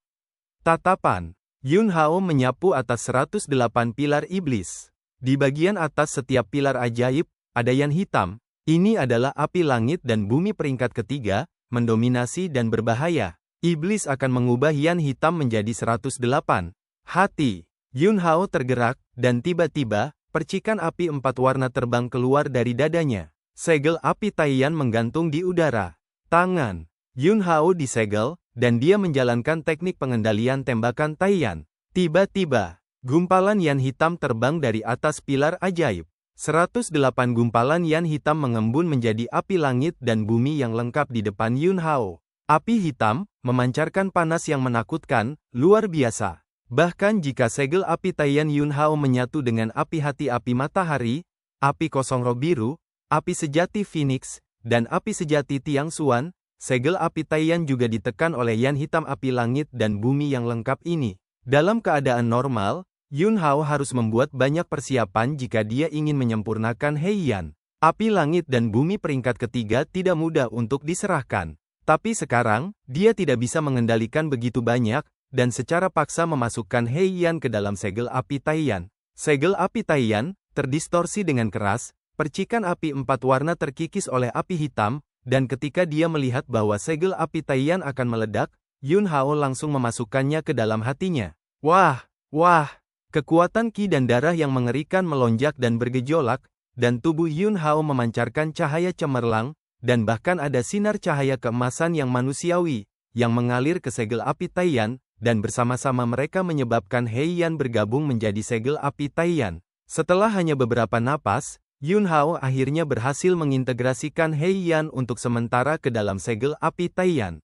Tatapan Yun Hao menyapu atas 108 pilar iblis. Di bagian atas setiap pilar ajaib, ada yan hitam. Ini adalah api langit dan bumi peringkat ketiga, mendominasi dan berbahaya. Iblis akan mengubah yan hitam menjadi 108. Hati Yun Hao tergerak, dan tiba-tiba, percikan api 4 warna terbang keluar dari dadanya. Segel api Taiyan menggantung di udara. Tangan Yun Hao disegel, dan dia menjalankan teknik pengendalian tembakan Taiyan. Tiba-tiba, gumpalan yan hitam terbang dari atas pilar ajaib. 108 gumpalan yan hitam mengembun menjadi api langit dan bumi yang lengkap di depan Yun Hao. Api hitam, memancarkan panas yang menakutkan, luar biasa. Bahkan jika segel api Taiyan Yun Hao menyatu dengan api hati api matahari, api kosong roh biru, api sejati Phoenix, dan api sejati Tiang Xuan, segel api Taiyan juga ditekan oleh yan hitam api langit dan bumi yang lengkap ini. Dalam keadaan normal, Yun Hao harus membuat banyak persiapan jika dia ingin menyempurnakan Heian. Api langit dan bumi peringkat ketiga tidak mudah untuk diserahkan. Tapi sekarang, dia tidak bisa mengendalikan begitu banyak, dan secara paksa memasukkan Heian ke dalam segel api Taiyan. Segel api Taiyan terdistorsi dengan keras, percikan api 4 warna terkikis oleh api hitam, dan ketika dia melihat bahwa segel api Taiyan akan meledak, Yun Hao langsung memasukkannya ke dalam hatinya. Wah! Wah! Kekuatan ki dan darah yang mengerikan melonjak dan bergejolak, dan tubuh Yun Hao memancarkan cahaya cemerlang, dan bahkan ada sinar cahaya keemasan yang manusiawi, yang mengalir ke segel api Taiyan, dan bersama-sama mereka menyebabkan Heian bergabung menjadi segel api Taiyan. Setelah hanya beberapa napas, Yun Hao akhirnya berhasil mengintegrasikan Heian untuk sementara ke dalam segel api Taiyan.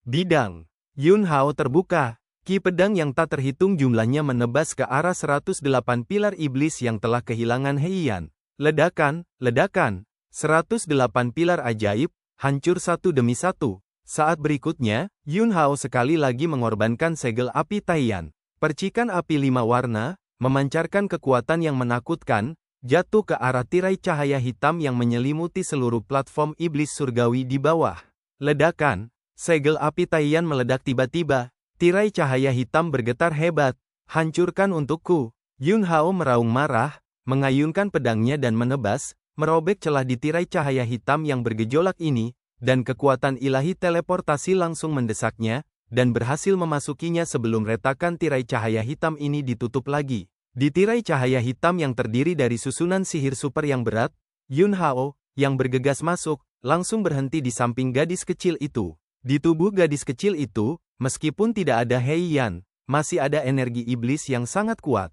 Bidang Yun Hao terbuka. Ki pedang yang tak terhitung jumlahnya menebas ke arah 108 pilar iblis yang telah kehilangan Heian. Ledakan, ledakan. 108 pilar ajaib, hancur satu demi satu. Saat berikutnya, Yun Hao sekali lagi mengorbankan segel api Taiyan. Percikan api 5 warna, memancarkan kekuatan yang menakutkan, jatuh ke arah tirai cahaya hitam yang menyelimuti seluruh platform iblis surgawi di bawah. Ledakan, segel api Taiyan meledak tiba-tiba, tirai cahaya hitam bergetar hebat. Hancurkan untukku. Yun Hao meraung marah, mengayunkan pedangnya dan menebas, merobek celah di tirai cahaya hitam yang bergejolak ini, dan kekuatan ilahi teleportasi langsung mendesaknya, dan berhasil memasukinya sebelum retakan tirai cahaya hitam ini ditutup lagi. Di tirai cahaya hitam yang terdiri dari susunan sihir super yang berat, Yun Hao, yang bergegas masuk, langsung berhenti di samping gadis kecil itu. Di tubuh gadis kecil itu, meskipun tidak ada Heian, masih ada energi iblis yang sangat kuat.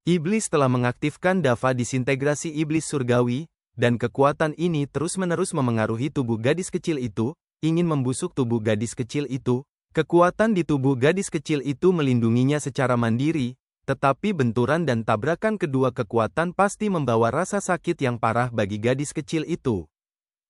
Iblis telah mengaktifkan dava disintegrasi iblis surgawi, dan kekuatan ini terus-menerus memengaruhi tubuh gadis kecil itu, ingin membusuk tubuh gadis kecil itu. Kekuatan di tubuh gadis kecil itu melindunginya secara mandiri, tetapi benturan dan tabrakan kedua kekuatan pasti membawa rasa sakit yang parah bagi gadis kecil itu.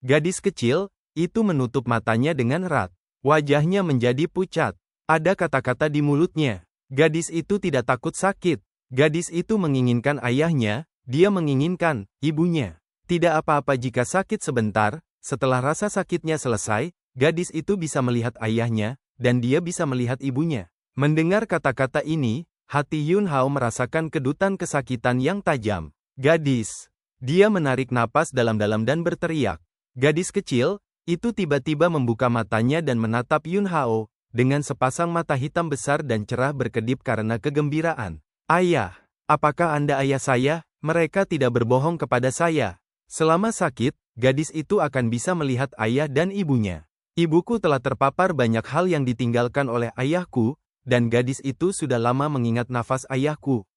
Gadis kecil itu menutup matanya dengan erat. Wajahnya menjadi pucat. Ada kata-kata di mulutnya. Gadis itu tidak takut sakit. Gadis itu menginginkan ayahnya, dia menginginkan ibunya. Tidak apa-apa jika sakit sebentar, setelah rasa sakitnya selesai, gadis itu bisa melihat ayahnya, dan dia bisa melihat ibunya. Mendengar kata-kata ini, hati Yun Hao merasakan kedutan kesakitan yang tajam. Gadis. Dia menarik napas dalam-dalam dan berteriak. Gadis kecil, itu tiba-tiba membuka matanya dan menatap Yun Hao, dengan sepasang mata hitam besar dan cerah berkedip karena kegembiraan. Ayah, apakah Anda ayah saya? Mereka tidak berbohong kepada saya. Selama sakit, gadis itu akan bisa melihat ayah dan ibunya. Ibuku telah terpapar banyak hal yang ditinggalkan oleh ayahku, dan gadis itu sudah lama mengingat nafas ayahku.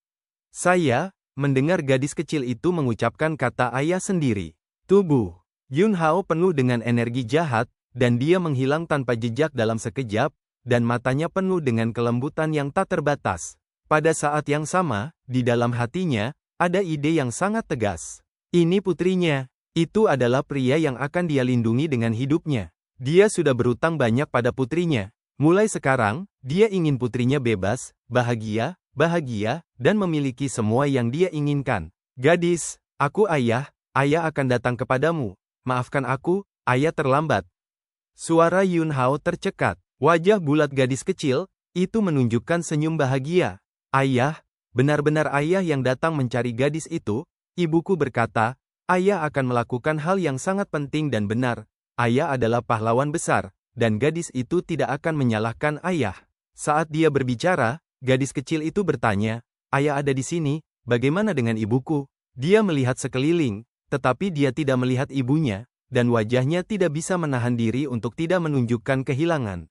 Saya, mendengar gadis kecil itu mengucapkan kata ayah sendiri. Tubuh Yun Hao penuh dengan energi jahat, dan dia menghilang tanpa jejak dalam sekejap, dan matanya penuh dengan kelembutan yang tak terbatas. Pada saat yang sama, di dalam hatinya, ada ide yang sangat tegas. Ini putrinya. Itu adalah pria yang akan dia lindungi dengan hidupnya. Dia sudah berutang banyak pada putrinya. Mulai sekarang, dia ingin putrinya bebas, bahagia, dan memiliki semua yang dia inginkan. Gadis, aku ayah akan datang kepadamu. Maafkan aku, ayah terlambat. Suara Yun Hao tercekat. Wajah bulat gadis kecil, itu menunjukkan senyum bahagia. Ayah, benar-benar ayah yang datang mencari gadis itu. Ibuku berkata, ayah akan melakukan hal yang sangat penting dan benar. Ayah adalah pahlawan besar, dan gadis itu tidak akan menyalahkan ayah. Saat dia berbicara, gadis kecil itu bertanya, ayah ada di sini, bagaimana dengan ibuku? Dia melihat sekeliling, tetapi dia tidak melihat ibunya, dan wajahnya tidak bisa menahan diri untuk tidak menunjukkan kehilangan.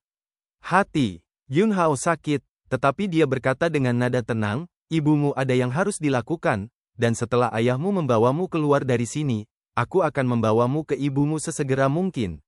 Hati Yun Hao sakit, tetapi dia berkata dengan nada tenang, ibumu ada yang harus dilakukan. Dan setelah ayahmu membawamu keluar dari sini, aku akan membawamu ke ibumu sesegera mungkin.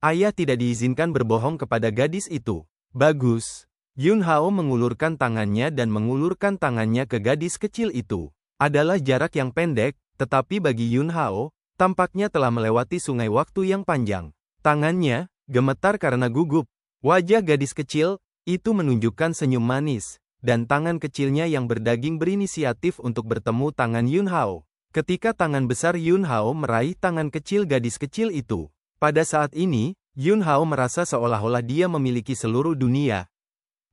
Ayah tidak diizinkan berbohong kepada gadis itu. Bagus. Yun Hao mengulurkan tangannya dan mengulurkan tangannya ke gadis kecil itu. Adalah jarak yang pendek, tetapi bagi Yun Hao, tampaknya telah melewati sungai waktu yang panjang. Tangannya gemetar karena gugup. Wajah gadis kecil itu menunjukkan senyum manis. Dan tangan kecilnya yang berdaging berinisiatif untuk bertemu tangan Yun Hao. Ketika tangan besar Yun Hao meraih tangan kecil gadis kecil itu. Pada saat ini, Yun Hao merasa seolah-olah dia memiliki seluruh dunia.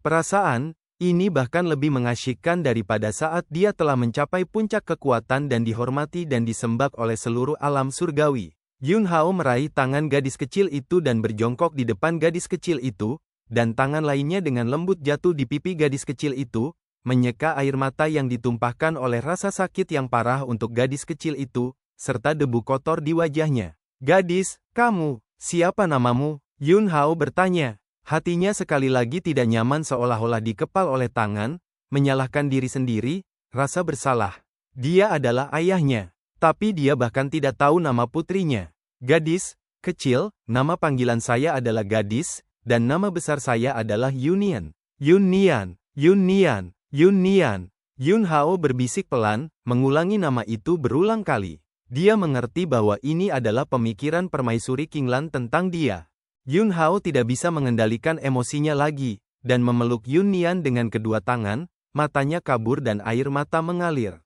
Perasaan ini bahkan lebih mengasyikkan daripada saat dia telah mencapai puncak kekuatan dan dihormati dan disembah oleh seluruh alam surgawi. Yun Hao meraih tangan gadis kecil itu dan berjongkok di depan gadis kecil itu, dan tangan lainnya dengan lembut jatuh di pipi gadis kecil itu, menyeka air mata yang ditumpahkan oleh rasa sakit yang parah untuk gadis kecil itu, serta debu kotor di wajahnya. Gadis, kamu, siapa namamu? Yun Hao bertanya. Hatinya sekali lagi tidak nyaman seolah-olah dikepal oleh tangan, menyalahkan diri sendiri, rasa bersalah. Dia adalah ayahnya. Tapi dia bahkan tidak tahu nama putrinya. Gadis, kecil, nama panggilan saya adalah Gadis, dan nama besar saya adalah Yunian. Yunian, Yunian, Yunian. Yun Hao berbisik pelan, mengulangi nama itu berulang kali. Dia mengerti bahwa ini adalah pemikiran permaisuri Qinglan tentang dia. Yun Hao tidak bisa mengendalikan emosinya lagi, dan memeluk Yunian dengan kedua tangan, matanya kabur dan air mata mengalir.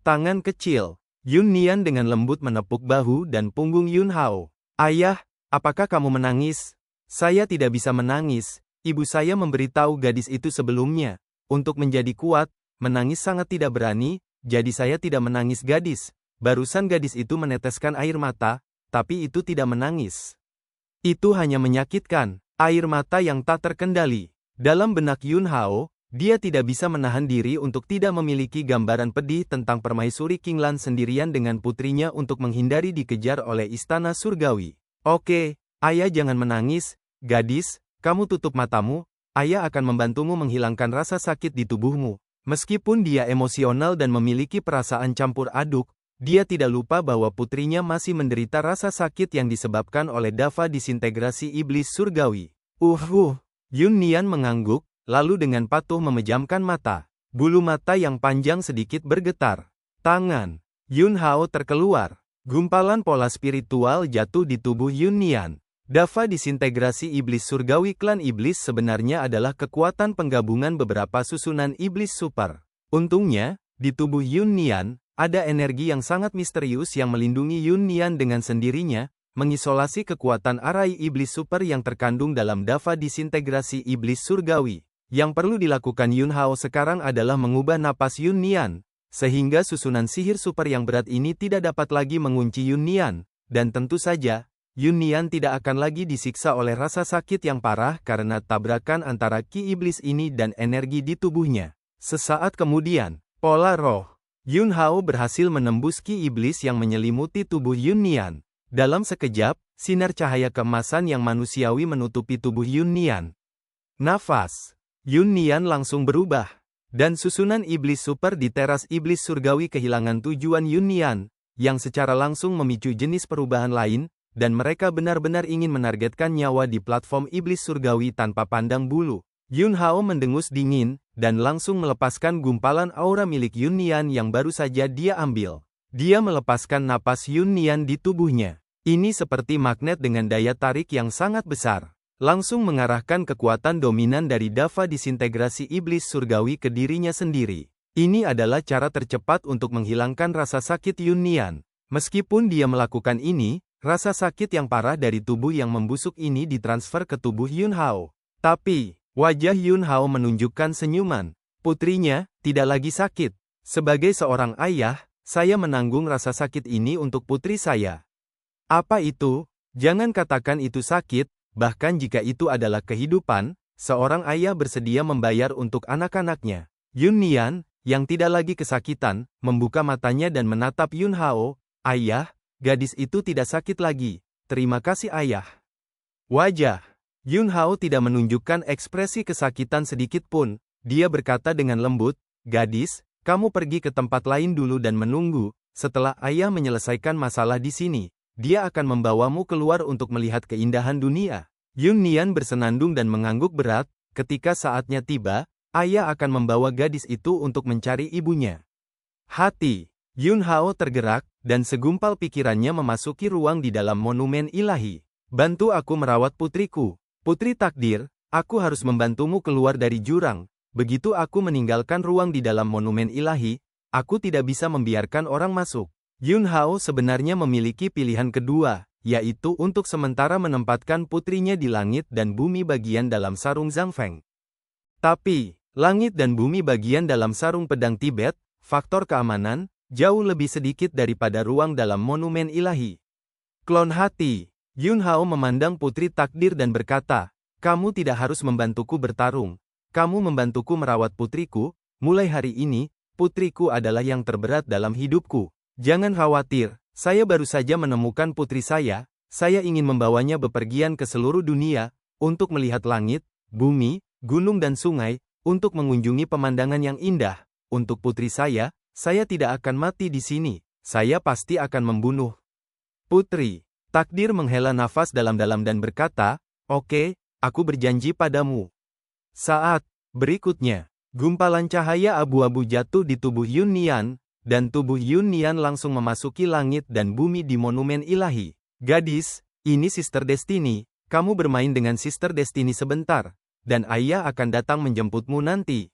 Tangan kecil. Yunian dengan lembut menepuk bahu dan punggung Yun Hao. Ayah, apakah kamu menangis? Saya tidak bisa menangis. Ibu saya memberitahu gadis itu sebelumnya. Untuk menjadi kuat, menangis sangat tidak berani, jadi saya tidak menangis gadis. Barusan gadis itu meneteskan air mata, tapi itu tidak menangis. Itu hanya menyakitkan, air mata yang tak terkendali. Dalam benak Yun Hao, dia tidak bisa menahan diri untuk tidak memiliki gambaran pedih tentang permaisuri Qinglan sendirian dengan putrinya untuk menghindari dikejar oleh istana surgawi. Oke, ayah jangan menangis, gadis, kamu tutup matamu, ayah akan membantumu menghilangkan rasa sakit di tubuhmu. Meskipun dia emosional dan memiliki perasaan campur aduk, dia tidak lupa bahwa putrinya masih menderita rasa sakit yang disebabkan oleh dava disintegrasi iblis surgawi. Yun Nian mengangguk, lalu dengan patuh memejamkan mata. Bulu mata yang panjang sedikit bergetar. Tangan Yun Hao terkeluar. Gumpalan pola spiritual jatuh di tubuh Yun Nian. Dava disintegrasi iblis surgawi klan iblis sebenarnya adalah kekuatan penggabungan beberapa susunan iblis super. Untungnya, di tubuh Yun Nian, ada energi yang sangat misterius yang melindungi Yun Nian dengan sendirinya, mengisolasi kekuatan arai iblis super yang terkandung dalam dava disintegrasi iblis surgawi. Yang perlu dilakukan Yun Hao sekarang adalah mengubah napas Yun Nian, sehingga susunan sihir super yang berat ini tidak dapat lagi mengunci Yun Nian, dan tentu saja, Yun Nian tidak akan lagi disiksa oleh rasa sakit yang parah karena tabrakan antara ki iblis ini dan energi di tubuhnya. Sesaat kemudian, pola roh Yun Hao berhasil menembus ki iblis yang menyelimuti tubuh Yun Nian. Dalam sekejap, sinar cahaya keemasan yang manusiawi menutupi tubuh Yun Nian. Nafas Yun Nian langsung berubah, dan susunan iblis super di teras iblis surgawi kehilangan tujuan Yun Nian, yang secara langsung memicu jenis perubahan lain, dan mereka benar-benar ingin menargetkan nyawa di platform iblis surgawi tanpa pandang bulu. Yun Hao mendengus dingin, dan langsung melepaskan gumpalan aura milik Yun Nian yang baru saja dia ambil. Dia melepaskan napas Yun Nian di tubuhnya. Ini seperti magnet dengan daya tarik yang sangat besar. Langsung mengarahkan kekuatan dominan dari dava disintegrasi iblis surgawi ke dirinya sendiri. Ini adalah cara tercepat untuk menghilangkan rasa sakit Yun Nian. Meskipun dia melakukan ini, rasa sakit yang parah dari tubuh yang membusuk ini ditransfer ke tubuh Yun Hao. Tapi, wajah Yun Hao menunjukkan senyuman. Putrinya, tidak lagi sakit. Sebagai seorang ayah, saya menanggung rasa sakit ini untuk putri saya. Apa itu? Jangan katakan itu sakit. Bahkan jika itu adalah kehidupan, seorang ayah bersedia membayar untuk anak-anaknya. Yun Nian, yang tidak lagi kesakitan, membuka matanya dan menatap Yun Hao. Ayah, gadis itu tidak sakit lagi. Terima kasih ayah. Wajah Yun Hao tidak menunjukkan ekspresi kesakitan sedikit pun. Dia berkata dengan lembut, gadis, kamu pergi ke tempat lain dulu dan menunggu. Setelah ayah menyelesaikan masalah di sini, dia akan membawamu keluar untuk melihat keindahan dunia. Yun Nian bersenandung dan mengangguk berat. Ketika saatnya tiba, ayah akan membawa gadis itu untuk mencari ibunya. Hati Yun Hao tergerak, dan segumpal pikirannya memasuki ruang di dalam monumen ilahi. Bantu aku merawat putriku. Putri takdir, aku harus membantumu keluar dari jurang. Begitu aku meninggalkan ruang di dalam monumen ilahi, aku tidak bisa membiarkan orang masuk. Yun Hao sebenarnya memiliki pilihan kedua, yaitu untuk sementara menempatkan putrinya di langit dan bumi bagian dalam sarung Zhang Feng. Tapi, langit dan bumi bagian dalam sarung pedang Tibet, faktor keamanan, jauh lebih sedikit daripada ruang dalam monumen ilahi. Klon hati, Yun Hao memandang putri takdir dan berkata, "Kamu tidak harus membantuku bertarung. Kamu membantuku merawat putriku. Mulai hari ini, putriku adalah yang terberat dalam hidupku. Jangan khawatir, saya baru saja menemukan putri saya. Saya ingin membawanya bepergian ke seluruh dunia, untuk melihat langit, bumi, gunung dan sungai, untuk mengunjungi pemandangan yang indah. Untuk putri saya tidak akan mati di sini. Saya pasti akan membunuh putri." Takdir menghela nafas dalam-dalam dan berkata, "Oke, aku berjanji padamu." Saat berikutnya, gumpalan cahaya abu-abu jatuh di tubuh Yun Nian, dan tubuh Yun Nian langsung memasuki langit dan bumi di monumen ilahi. "Gadis, ini Sister Destiny, kamu bermain dengan Sister Destiny sebentar, dan ayah akan datang menjemputmu nanti."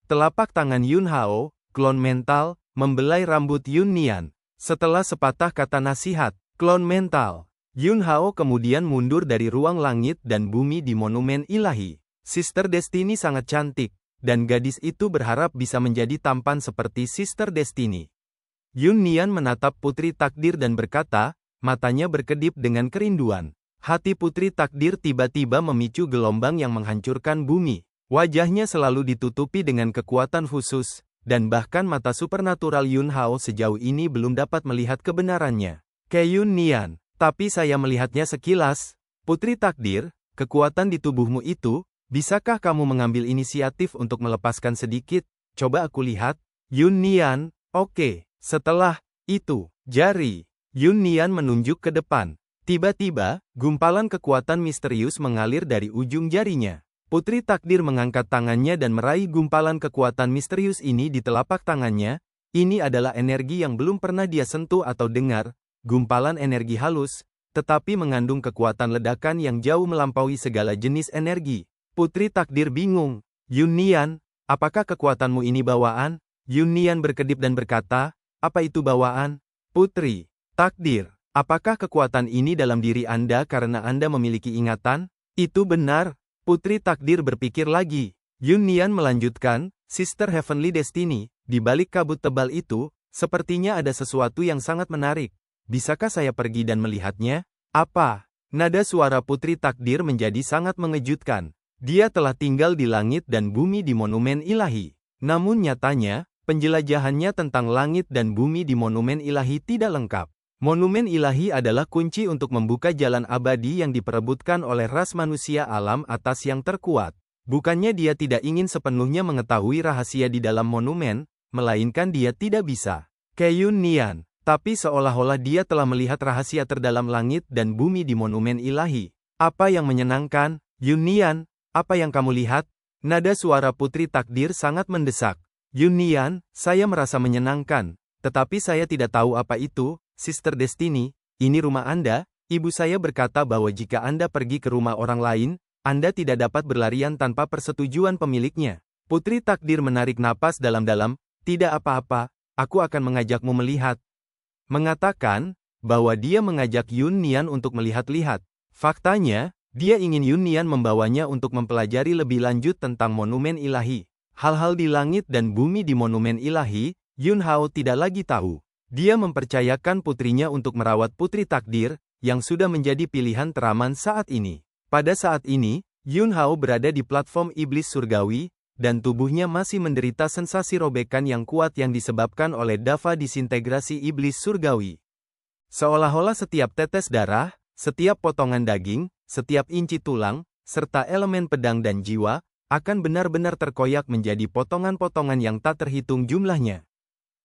Telapak tangan Yun Hao, klon mental, membelai rambut Yun Nian. Setelah sepatah kata nasihat, klon mental, Yun Hao kemudian mundur dari ruang langit dan bumi di monumen ilahi. Sister Destiny sangat cantik, dan gadis itu berharap bisa menjadi tampan seperti Sister Destiny. Yun Nian menatap putri takdir dan berkata, matanya berkedip dengan kerinduan. Hati putri takdir tiba-tiba memicu gelombang yang menghancurkan bumi. Wajahnya selalu ditutupi dengan kekuatan khusus, dan bahkan mata supernatural Yun Hao sejauh ini belum dapat melihat kebenarannya. Yun Nian, tapi saya melihatnya sekilas. Putri takdir, kekuatan di tubuhmu itu, bisakah kamu mengambil inisiatif untuk melepaskan sedikit? Coba aku lihat. Yun Nian, oke. Setelah itu, jari Yun Nian menunjuk ke depan. Tiba-tiba, gumpalan kekuatan misterius mengalir dari ujung jarinya. Putri takdir mengangkat tangannya dan meraih gumpalan kekuatan misterius ini di telapak tangannya. Ini adalah energi yang belum pernah dia sentuh atau dengar. Gumpalan energi halus, tetapi mengandung kekuatan ledakan yang jauh melampaui segala jenis energi. Putri takdir bingung. Yun Nian, apakah kekuatanmu ini bawaan? Yun Nian berkedip dan berkata, apa itu bawaan? Putri takdir, apakah kekuatan ini dalam diri Anda karena Anda memiliki ingatan? Itu benar. Putri takdir berpikir lagi. Yun Nian melanjutkan, Sister Heavenly Destiny, di balik kabut tebal itu, sepertinya ada sesuatu yang sangat menarik. Bisakah saya pergi dan melihatnya? Apa? Nada suara putri takdir menjadi sangat mengejutkan. Dia telah tinggal di langit dan bumi di monumen ilahi. Namun nyatanya, penjelajahannya tentang langit dan bumi di monumen ilahi tidak lengkap. Monumen ilahi adalah kunci untuk membuka jalan abadi yang diperebutkan oleh ras manusia alam atas yang terkuat. Bukannya dia tidak ingin sepenuhnya mengetahui rahasia di dalam monumen, melainkan dia tidak bisa. Yun Nian. Tapi seolah-olah dia telah melihat rahasia terdalam langit dan bumi di monumen ilahi. Apa yang menyenangkan? Yun Nian, apa yang kamu lihat? Nada suara putri takdir sangat mendesak. Yun Nian, saya merasa menyenangkan. Tetapi saya tidak tahu apa itu. Sister Destiny, ini rumah Anda. Ibu saya berkata bahwa jika Anda pergi ke rumah orang lain, Anda tidak dapat berlarian tanpa persetujuan pemiliknya. Putri takdir menarik napas dalam-dalam. Tidak apa-apa, aku akan mengajakmu melihat. Mengatakan bahwa dia mengajak Yun Nian untuk melihat-lihat. Faktanya, dia ingin Yun Nian membawanya untuk mempelajari lebih lanjut tentang monumen ilahi. Hal-hal di langit dan bumi di monumen ilahi, Yun Hao tidak lagi tahu. Dia mempercayakan putrinya untuk merawat putri takdir, yang sudah menjadi pilihan teraman saat ini. Pada saat ini, Yun Hao berada di platform iblis surgawi, dan tubuhnya masih menderita sensasi robekan yang kuat yang disebabkan oleh dava disintegrasi iblis surgawi. Seolah-olah setiap tetes darah, setiap potongan daging, setiap inci tulang, serta elemen pedang dan jiwa, akan benar-benar terkoyak menjadi potongan-potongan yang tak terhitung jumlahnya.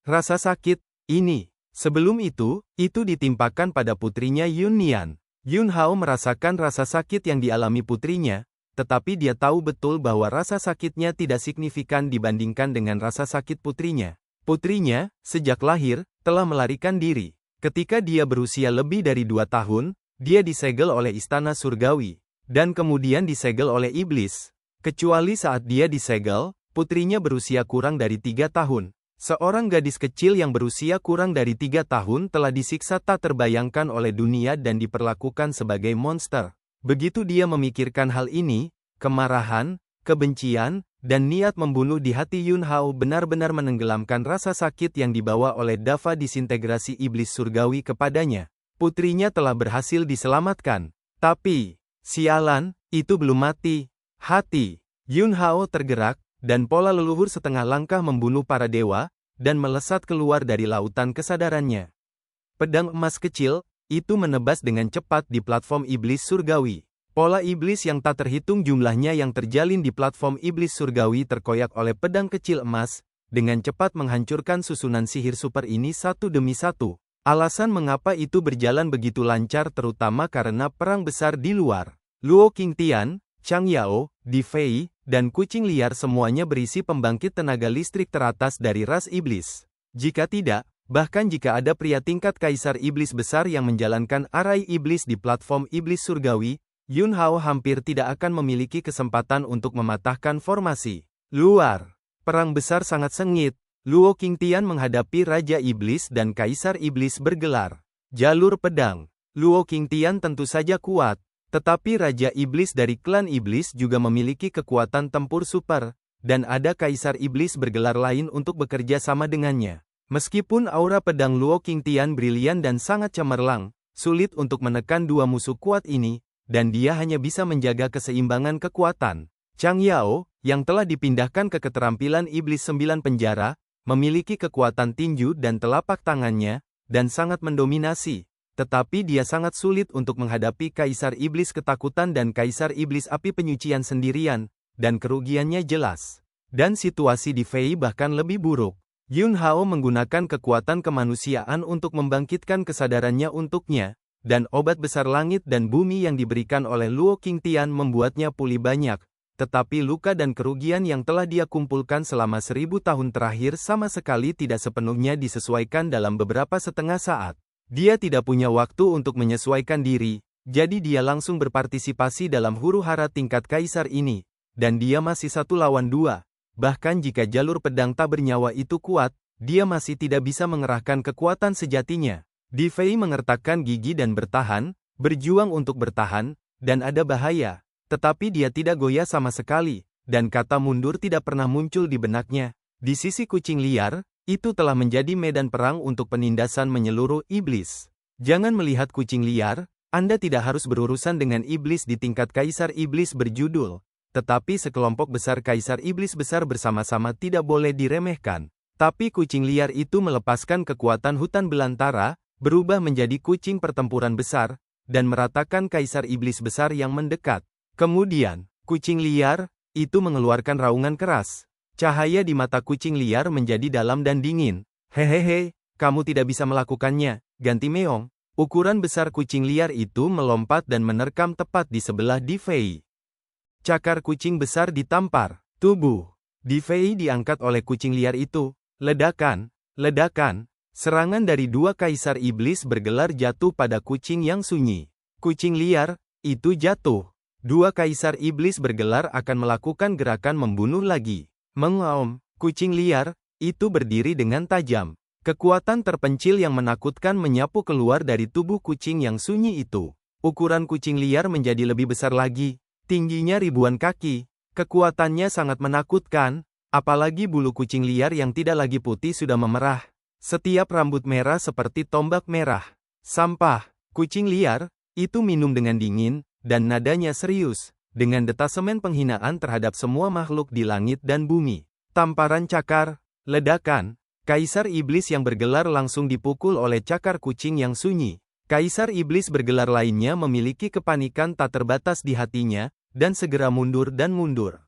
Rasa sakit ini, sebelum itu ditimpakan pada putrinya Yun Nian. Yun Hao merasakan rasa sakit yang dialami putrinya, tetapi dia tahu betul bahwa rasa sakitnya tidak signifikan dibandingkan dengan rasa sakit putrinya. Putrinya, sejak lahir, telah melarikan diri. Ketika dia berusia lebih dari 2 tahun, dia disegel oleh istana surgawi, dan kemudian disegel oleh iblis. Kecuali saat dia disegel, putrinya berusia kurang dari 3 tahun. Seorang gadis kecil yang berusia kurang dari 3 tahun telah disiksa tak terbayangkan oleh dunia dan diperlakukan sebagai monster. Begitu dia memikirkan hal ini, kemarahan, kebencian, dan niat membunuh di hati Yun Hao benar-benar menenggelamkan rasa sakit yang dibawa oleh Dava disintegrasi iblis surgawi kepadanya. Putrinya telah berhasil diselamatkan. Tapi, sialan, itu belum mati. Hati Yun Hao tergerak, dan pola leluhur setengah langkah membunuh para dewa, dan melesat keluar dari lautan kesadarannya. Pedang emas kecil, itu menebas dengan cepat di platform iblis surgawi. Pola iblis yang tak terhitung jumlahnya yang terjalin di platform iblis surgawi terkoyak oleh pedang kecil emas, dengan cepat menghancurkan susunan sihir super ini satu demi satu. Alasan mengapa itu berjalan begitu lancar terutama karena perang besar di luar. Luo Qingtian, Chang Yao, Di Fei, dan kucing liar semuanya berisi pembangkit tenaga listrik teratas dari ras iblis. Jika tidak, bahkan jika ada pria tingkat kaisar iblis besar yang menjalankan arai iblis di platform iblis surgawi, Yun Hao hampir tidak akan memiliki kesempatan untuk mematahkan formasi luar. Perang besar sangat sengit. Luo Qingtian menghadapi Raja Iblis dan Kaisar Iblis bergelar. Jalur pedang. Luo Qingtian tentu saja kuat. Tetapi Raja Iblis dari klan Iblis juga memiliki kekuatan tempur super, dan ada Kaisar Iblis bergelar lain untuk bekerja sama dengannya. Meskipun aura pedang Luo Qingtian brilian dan sangat cemerlang, sulit untuk menekan dua musuh kuat ini, dan dia hanya bisa menjaga keseimbangan kekuatan. Chang Yao, yang telah dipindahkan ke keterampilan Iblis 9 penjara, memiliki kekuatan tinju dan telapak tangannya, dan sangat mendominasi. Tetapi dia sangat sulit untuk menghadapi Kaisar Iblis ketakutan dan Kaisar Iblis api penyucian sendirian, dan kerugiannya jelas. Dan situasi di Fei bahkan lebih buruk. Yun Hao menggunakan kekuatan kemanusiaan untuk membangkitkan kesadarannya untuknya, dan obat besar langit dan bumi yang diberikan oleh Luo Qingtian membuatnya pulih banyak. Tetapi luka dan kerugian yang telah dia kumpulkan selama 1000 tahun terakhir sama sekali tidak sepenuhnya disesuaikan dalam beberapa setengah saat. Dia tidak punya waktu untuk menyesuaikan diri, jadi dia langsung berpartisipasi dalam huru-hara tingkat kaisar ini, dan dia masih 1 lawan 2. Bahkan jika jalur pedang tak bernyawa itu kuat, dia masih tidak bisa mengerahkan kekuatan sejatinya. Di Fei mengertakkan gigi dan bertahan, berjuang untuk bertahan, dan ada bahaya. Tetapi dia tidak goyah sama sekali, dan kata mundur tidak pernah muncul di benaknya. Di sisi kucing liar, itu telah menjadi medan perang untuk penindasan menyeluruh iblis. Jangan melihat kucing liar, Anda tidak harus berurusan dengan iblis di tingkat kaisar iblis berjudul. Tetapi sekelompok besar kaisar iblis besar bersama-sama tidak boleh diremehkan. Tapi kucing liar itu melepaskan kekuatan hutan belantara, berubah menjadi kucing pertempuran besar, dan meratakan kaisar iblis besar yang mendekat. Kemudian, kucing liar itu mengeluarkan raungan keras. Cahaya di mata kucing liar menjadi dalam dan dingin. Hehehe, kamu tidak bisa melakukannya, ganti meong. Ukuran besar kucing liar itu melompat dan menerkam tepat di sebelah Di Fei. Cakar kucing besar ditampar. Tubuh Di Fei diangkat oleh kucing liar itu. Ledakan, ledakan. Serangan dari dua kaisar iblis bergelar jatuh pada kucing yang sunyi. Kucing liar itu jatuh. Dua kaisar iblis bergelar akan melakukan gerakan membunuh lagi. Mengaum, kucing liar itu berdiri dengan tajam. Kekuatan terpencil yang menakutkan menyapu keluar dari tubuh kucing yang sunyi itu. Ukuran kucing liar menjadi lebih besar lagi, tingginya ribuan kaki. Kekuatannya sangat menakutkan, apalagi bulu kucing liar yang tidak lagi putih sudah memerah. Setiap rambut merah seperti tombak merah. Sampah, kucing liar itu minum dengan dingin, dan nadanya serius, dengan detasemen penghinaan terhadap semua makhluk di langit dan bumi. Tamparan cakar, ledakan. Kaisar iblis yang bergelar langsung dipukul oleh cakar kucing yang sunyi. Kaisar iblis bergelar lainnya memiliki kepanikan tak terbatas di hatinya, dan segera mundur dan mundur.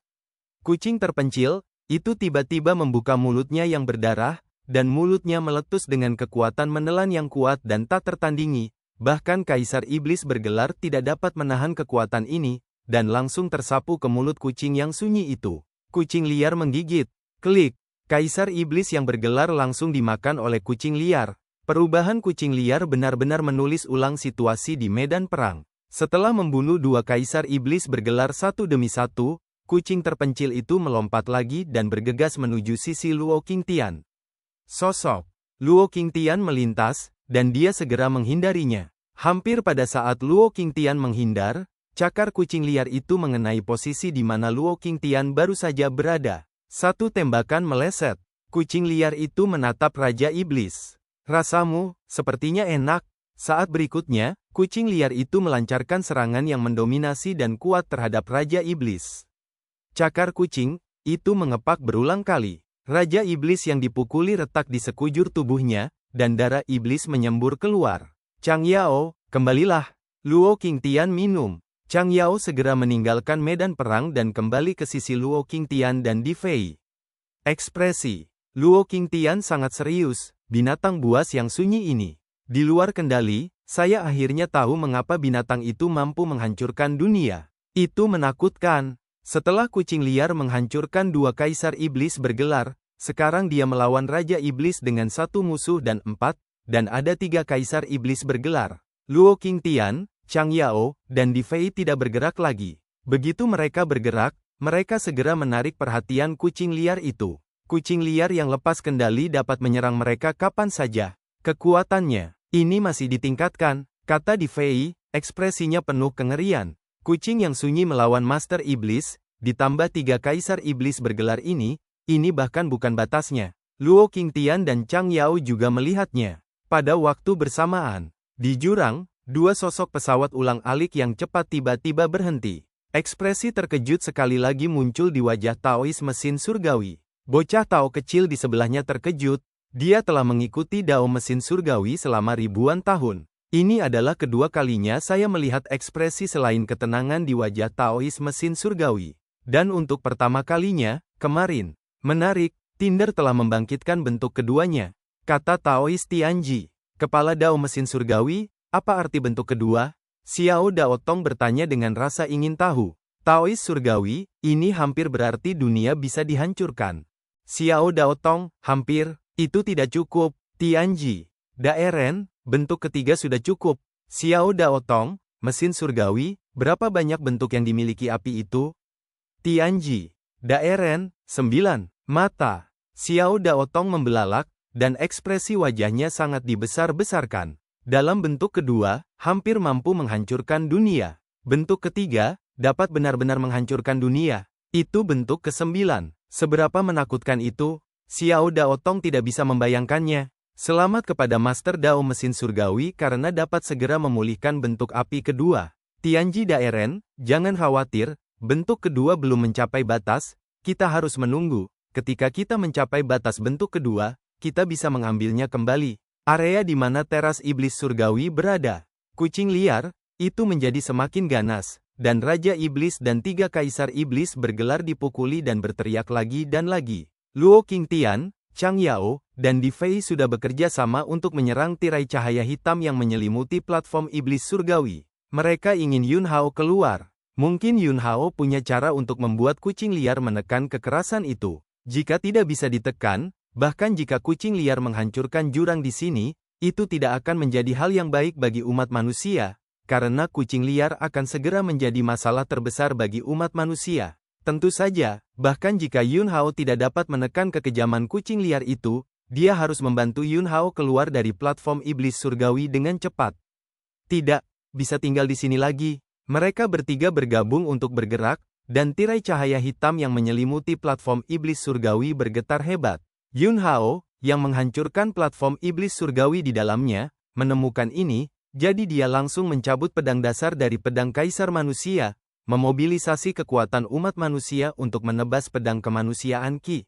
Kucing terpencil, itu tiba-tiba membuka mulutnya yang berdarah, dan mulutnya meletus dengan kekuatan menelan yang kuat dan tak tertandingi. Bahkan Kaisar Iblis bergelar tidak dapat menahan kekuatan ini, dan langsung tersapu ke mulut kucing yang sunyi itu. Kucing liar menggigit. Klik. Kaisar Iblis yang bergelar langsung dimakan oleh kucing liar. Perubahan kucing liar benar-benar menulis ulang situasi di medan perang. Setelah membunuh dua Kaisar Iblis bergelar satu demi satu, kucing terpencil itu melompat lagi dan bergegas menuju sisi Luo Qingtian. Sosok Luo Qingtian melintas, dan dia segera menghindarinya. Hampir pada saat Luo Qingtian menghindar, cakar kucing liar itu mengenai posisi di mana Luo Qingtian baru saja berada. Satu tembakan meleset. Kucing liar itu menatap Raja Iblis. Rasamu, sepertinya enak. Saat berikutnya, kucing liar itu melancarkan serangan yang mendominasi dan kuat terhadap Raja Iblis. Cakar kucing itu mengepak berulang kali. Raja Iblis yang dipukuli retak di sekujur tubuhnya, dan darah iblis menyembur keluar. Chang Yao, kembalilah. Luo Qingtian minum. Chang Yao segera meninggalkan medan perang dan kembali ke sisi Luo Qingtian dan Di Fei. Ekspresi Luo Qingtian sangat serius, binatang buas yang sunyi ini. Di luar kendali, saya akhirnya tahu mengapa binatang itu mampu menghancurkan dunia. Itu menakutkan. Setelah kucing liar menghancurkan 2 kaisar iblis bergelar, sekarang dia melawan Raja Iblis dengan 1 musuh dan 4, dan ada 3 kaisar iblis bergelar. Luo Qingtian, Chang Yao, dan Di Fei tidak bergerak lagi. Begitu mereka bergerak, mereka segera menarik perhatian kucing liar itu. Kucing liar yang lepas kendali dapat menyerang mereka kapan saja. Kekuatannya ini masih ditingkatkan, kata Di Fei, ekspresinya penuh kengerian. Kucing yang sunyi melawan Master Iblis, ditambah 3 kaisar iblis bergelar ini bahkan bukan batasnya. Luo Qingtian dan Chang Yao juga melihatnya. Pada waktu bersamaan, di jurang, 2 sosok pesawat ulang-alik yang cepat tiba-tiba berhenti. Ekspresi terkejut sekali lagi muncul di wajah Taois mesin surgawi. Bocah Tao kecil di sebelahnya terkejut. Dia telah mengikuti Dao mesin surgawi selama ribuan tahun. Ini adalah kedua kalinya saya melihat ekspresi selain ketenangan di wajah Taois mesin surgawi. Dan untuk pertama kalinya, kemarin. Menarik, Tinder telah membangkitkan bentuk keduanya. Kata Taois Tianji. Kepala Dao mesin surgawi, apa arti bentuk kedua? Xiao Daotong bertanya dengan rasa ingin tahu. Taois surgawi, ini hampir berarti dunia bisa dihancurkan. Xiao Daotong, hampir. Itu tidak cukup, Tianji. Daeren, bentuk ketiga sudah cukup. Xiao Daotong, mesin surgawi, berapa banyak bentuk yang dimiliki api itu? Tianji. Daeren, 9. Mata. Xiao Daotong membelalak, dan ekspresi wajahnya sangat dibesar-besarkan. Dalam bentuk kedua, hampir mampu menghancurkan dunia. Bentuk ketiga, dapat benar-benar menghancurkan dunia. Itu bentuk ke-9. Seberapa menakutkan itu? Xiao Daotong tidak bisa membayangkannya. Selamat kepada Master Dao mesin surgawi karena dapat segera memulihkan bentuk api kedua. Tianji Daeren, jangan khawatir, bentuk kedua belum mencapai batas, kita harus menunggu. Ketika kita mencapai batas bentuk kedua, kita bisa mengambilnya kembali. Area di mana teras iblis surgawi berada. Kucing liar, itu menjadi semakin ganas, dan Raja Iblis dan 3 kaisar iblis bergelar dipukuli dan berteriak lagi dan lagi. Luo Qingtian, Chang Yao, dan Di Fei sudah bekerja sama untuk menyerang tirai cahaya hitam yang menyelimuti platform iblis surgawi. Mereka ingin Yun Hao keluar. Mungkin Yun Hao punya cara untuk membuat kucing liar menekan kekerasan itu. Jika tidak bisa ditekan, bahkan jika kucing liar menghancurkan jurang di sini, itu tidak akan menjadi hal yang baik bagi umat manusia, karena kucing liar akan segera menjadi masalah terbesar bagi umat manusia. Tentu saja, bahkan jika Yun Hao tidak dapat menekan kekejaman kucing liar itu, dia harus membantu Yun Hao keluar dari platform iblis surgawi dengan cepat. Tidak, bisa tinggal di sini lagi. Mereka bertiga bergabung untuk bergerak, dan tirai cahaya hitam yang menyelimuti platform iblis surgawi bergetar hebat. Yun Hao, yang menghancurkan platform iblis surgawi di dalamnya, menemukan ini, jadi dia langsung mencabut pedang dasar dari pedang kaisar manusia, memobilisasi kekuatan umat manusia untuk menebas pedang kemanusiaan Qi.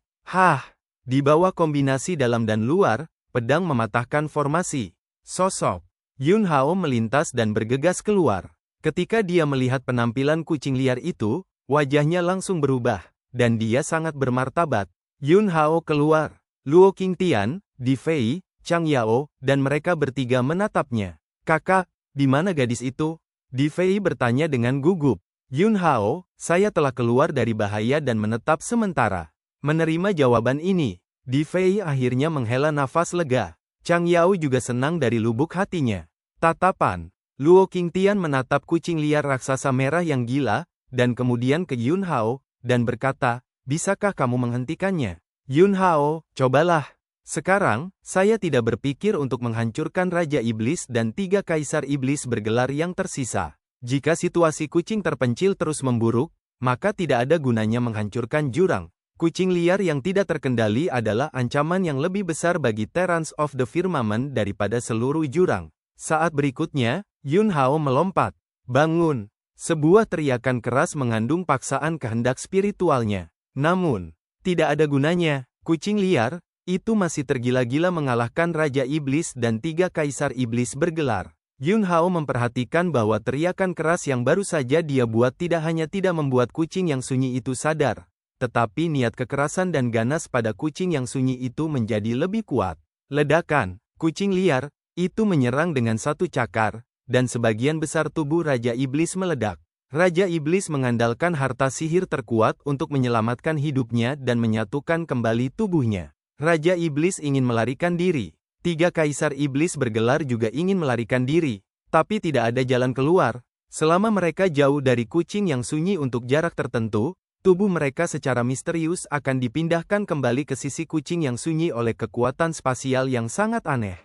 Di bawah kombinasi dalam dan luar, pedang mematahkan formasi. Sosok Yun Hao melintas dan bergegas keluar. Ketika dia melihat penampilan kucing liar itu, wajahnya langsung berubah, dan dia sangat bermartabat. Yun Hao keluar. Luo Qingtian, Di Fei, Chang Yao, dan mereka bertiga menatapnya. Kakak, di mana gadis itu? Di Fei bertanya dengan gugup. Yun Hao, saya telah keluar dari bahaya dan menetap sementara. Menerima jawaban ini, Di Fei akhirnya menghela nafas lega. Chang Yao juga senang dari lubuk hatinya. Tatapan Luo Qingtian menatap kucing liar raksasa merah yang gila, dan kemudian ke Yun Hao, dan berkata, bisakah kamu menghentikannya? Yun Hao, cobalah. Sekarang, saya tidak berpikir untuk menghancurkan Raja Iblis dan 3 Kaisar Iblis bergelar yang tersisa. Jika situasi kucing terpencil terus memburuk, maka tidak ada gunanya menghancurkan jurang. Kucing liar yang tidak terkendali adalah ancaman yang lebih besar bagi Terrans of the Firmament daripada seluruh jurang. Saat berikutnya, Yun Hao melompat. Bangun! Sebuah teriakan keras mengandung paksaan kehendak spiritualnya. Namun, tidak ada gunanya. Kucing liar itu masih tergila-gila mengalahkan Raja Iblis dan 3 Kaisar Iblis bergelar. Yun Hao memperhatikan bahwa teriakan keras yang baru saja dia buat tidak hanya tidak membuat kucing yang sunyi itu sadar, tetapi niat kekerasan dan ganas pada kucing yang sunyi itu menjadi lebih kuat. Ledakan, kucing liar itu menyerang dengan satu cakar, dan sebagian besar tubuh Raja Iblis meledak. Raja Iblis mengandalkan harta sihir terkuat untuk menyelamatkan hidupnya dan menyatukan kembali tubuhnya. Raja Iblis ingin melarikan diri. 3 Kaisar Iblis bergelar juga ingin melarikan diri, tapi tidak ada jalan keluar. Selama mereka jauh dari kucing yang sunyi untuk jarak tertentu, tubuh mereka secara misterius akan dipindahkan kembali ke sisi kucing yang sunyi oleh kekuatan spasial yang sangat aneh.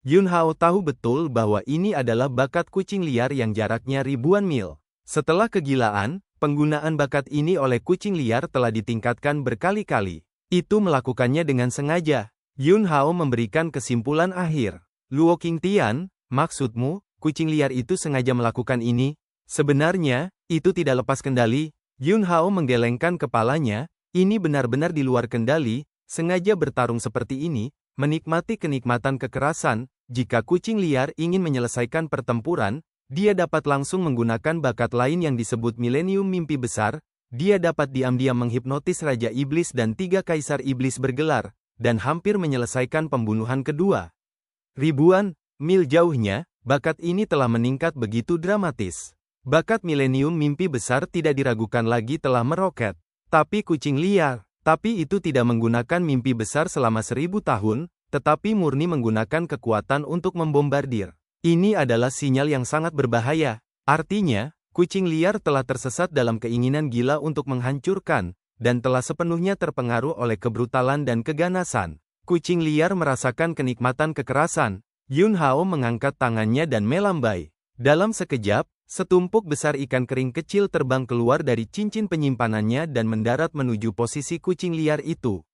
Yun Hao tahu betul bahwa ini adalah bakat kucing liar yang jaraknya ribuan mil. Setelah kegilaan, penggunaan bakat ini oleh kucing liar telah ditingkatkan berkali-kali. Itu melakukannya dengan sengaja. Yun Hao memberikan kesimpulan akhir. Luo Qingtian, maksudmu, kucing liar itu sengaja melakukan ini? Sebenarnya, itu tidak lepas kendali. Yun Hao menggelengkan kepalanya, ini benar-benar di luar kendali, sengaja bertarung seperti ini, menikmati kenikmatan kekerasan. Jika kucing liar ingin menyelesaikan pertempuran, dia dapat langsung menggunakan bakat lain yang disebut Milenium Mimpi Besar. Dia dapat diam-diam menghipnotis Raja Iblis dan 3 Kaisar Iblis bergelar, dan hampir menyelesaikan pembunuhan kedua. Ribuan mil jauhnya, bakat ini telah meningkat begitu dramatis. Bakat Milenium Mimpi Besar tidak diragukan lagi telah meroket. Tapi kucing liar, tapi itu tidak menggunakan mimpi besar selama 1000 tahun, tetapi murni menggunakan kekuatan untuk membombardir. Ini adalah sinyal yang sangat berbahaya. Artinya, kucing liar telah tersesat dalam keinginan gila untuk menghancurkan, dan telah sepenuhnya terpengaruh oleh kebrutalan dan keganasan. Kucing liar merasakan kenikmatan kekerasan. Yun Hao mengangkat tangannya dan melambai. Dalam sekejap, setumpuk besar ikan kering kecil terbang keluar dari cincin penyimpanannya dan mendarat menuju posisi kucing liar itu.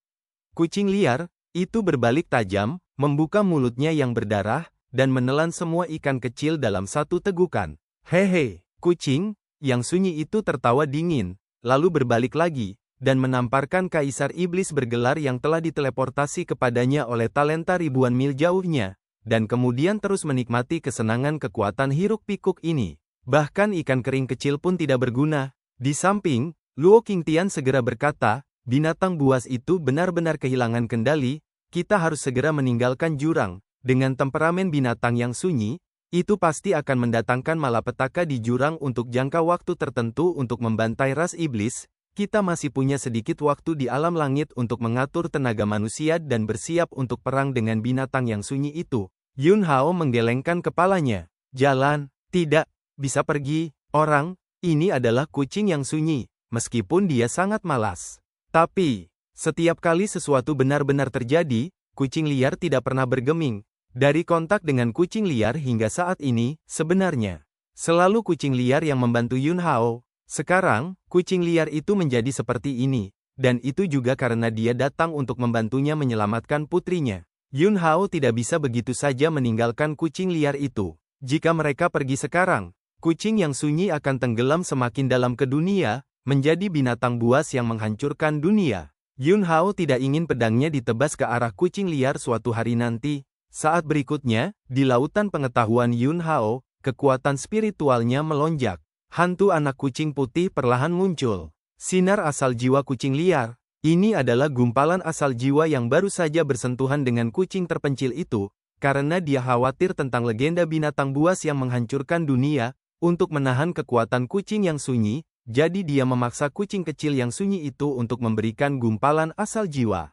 Kucing liar itu berbalik tajam, membuka mulutnya yang berdarah, dan menelan semua ikan kecil dalam satu tegukan. Hehe! Kucing yang sunyi itu tertawa dingin, lalu berbalik lagi, dan menamparkan Kaisar Iblis bergelar yang telah diteleportasi kepadanya oleh talenta ribuan mil jauhnya, dan kemudian terus menikmati kesenangan kekuatan hiruk-pikuk ini. Bahkan ikan kering kecil pun tidak berguna. Di samping, Luo Qingtian segera berkata, binatang buas itu benar-benar kehilangan kendali, kita harus segera meninggalkan jurang. Dengan temperamen binatang yang sunyi, itu pasti akan mendatangkan malapetaka di jurang untuk jangka waktu tertentu untuk membantai ras iblis. Kita masih punya sedikit waktu di alam langit untuk mengatur tenaga manusia dan bersiap untuk perang dengan binatang yang sunyi itu. Yun Hao menggelengkan kepalanya. Jalan, tidak, bisa pergi, orang, ini adalah kucing yang sunyi, meskipun dia sangat malas. Tapi, setiap kali sesuatu benar-benar terjadi, kucing liar tidak pernah bergeming. Dari kontak dengan kucing liar hingga saat ini, sebenarnya, selalu kucing liar yang membantu Yun Hao. Sekarang, kucing liar itu menjadi seperti ini, dan itu juga karena dia datang untuk membantunya menyelamatkan putrinya. Yun Hao tidak bisa begitu saja meninggalkan kucing liar itu. Jika mereka pergi sekarang, kucing yang sunyi akan tenggelam semakin dalam ke dunia, menjadi binatang buas yang menghancurkan dunia. Yun Hao tidak ingin pedangnya ditebas ke arah kucing liar suatu hari nanti. Saat berikutnya, di lautan pengetahuan Yun Hao, kekuatan spiritualnya melonjak. Hantu anak kucing putih perlahan muncul. Sinar asal jiwa kucing liar. Ini adalah gumpalan asal jiwa yang baru saja bersentuhan dengan kucing terpencil itu, karena dia khawatir tentang legenda binatang buas yang menghancurkan dunia. Untuk menahan kekuatan kucing yang sunyi, jadi dia memaksa kucing kecil yang sunyi itu untuk memberikan gumpalan asal jiwa.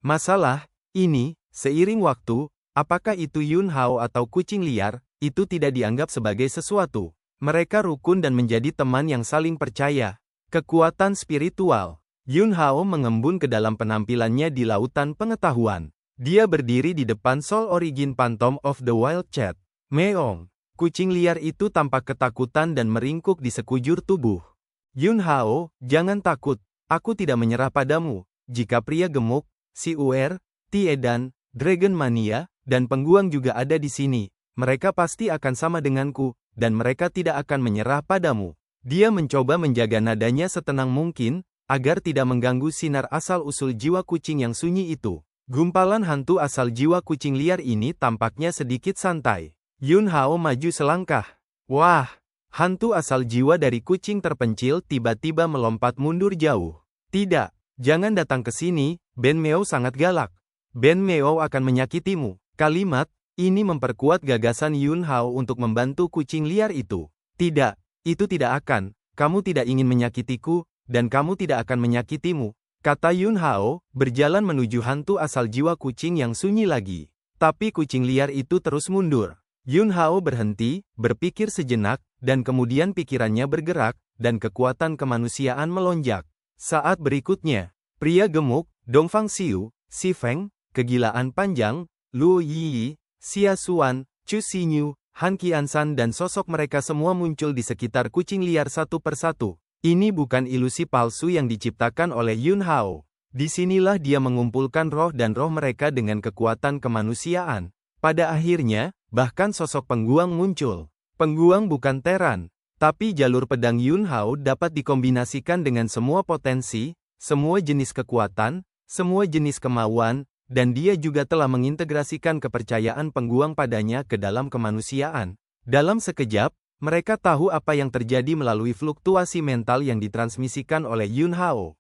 Masalah ini, seiring waktu, apakah itu Yun Hao atau kucing liar, itu tidak dianggap sebagai sesuatu. Mereka rukun dan menjadi teman yang saling percaya. Kekuatan spiritual. Yun Hao mengembun ke dalam penampilannya di lautan pengetahuan. Dia berdiri di depan Soul Origin Phantom of the Wild Cat. Meong. Kucing liar itu tampak ketakutan dan meringkuk di sekujur tubuh. Yun Hao, jangan takut. Aku tidak menyerah padamu. Jika pria gemuk, si Uer, Tiedan, Dragon Mania, dan pengguang juga ada di sini, mereka pasti akan sama denganku, dan mereka tidak akan menyerah padamu. Dia mencoba menjaga nadanya setenang mungkin, agar tidak mengganggu sinar asal-usul jiwa kucing yang sunyi itu. Gumpalan hantu asal jiwa kucing liar ini tampaknya sedikit santai. Yun Hao maju selangkah. Wah! Hantu asal jiwa dari kucing terpencil tiba-tiba melompat mundur jauh. Tidak, jangan datang ke sini, Ben Meo sangat galak. Ben Meo akan menyakitimu. Kalimat ini memperkuat gagasan Yun Hao untuk membantu kucing liar itu. Tidak, itu tidak akan. Kamu tidak ingin menyakitiku, dan kamu tidak akan menyakitimu, kata Yun Hao, berjalan menuju hantu asal jiwa kucing yang sunyi lagi. Tapi kucing liar itu terus mundur. Yun Hao berhenti, berpikir sejenak, dan kemudian pikirannya bergerak, dan kekuatan kemanusiaan melonjak. Saat berikutnya, pria gemuk, Dongfang Xiu, Si Feng, kegilaan panjang, Luo Yi, Xia Xuan, Chu Xinyu, Han Qiansan dan sosok mereka semua muncul di sekitar kucing liar satu persatu. Ini bukan ilusi palsu yang diciptakan oleh Yun Hao. Disinilah dia mengumpulkan roh dan roh mereka dengan kekuatan kemanusiaan. Pada akhirnya, bahkan sosok pengguang muncul. Pengguang bukan teran, tapi jalur pedang Yun Hao dapat dikombinasikan dengan semua potensi, semua jenis kekuatan, semua jenis kemauan, dan dia juga telah mengintegrasikan kepercayaan pengguang padanya ke dalam kemanusiaan. Dalam sekejap, mereka tahu apa yang terjadi melalui fluktuasi mental yang ditransmisikan oleh Yun Hao.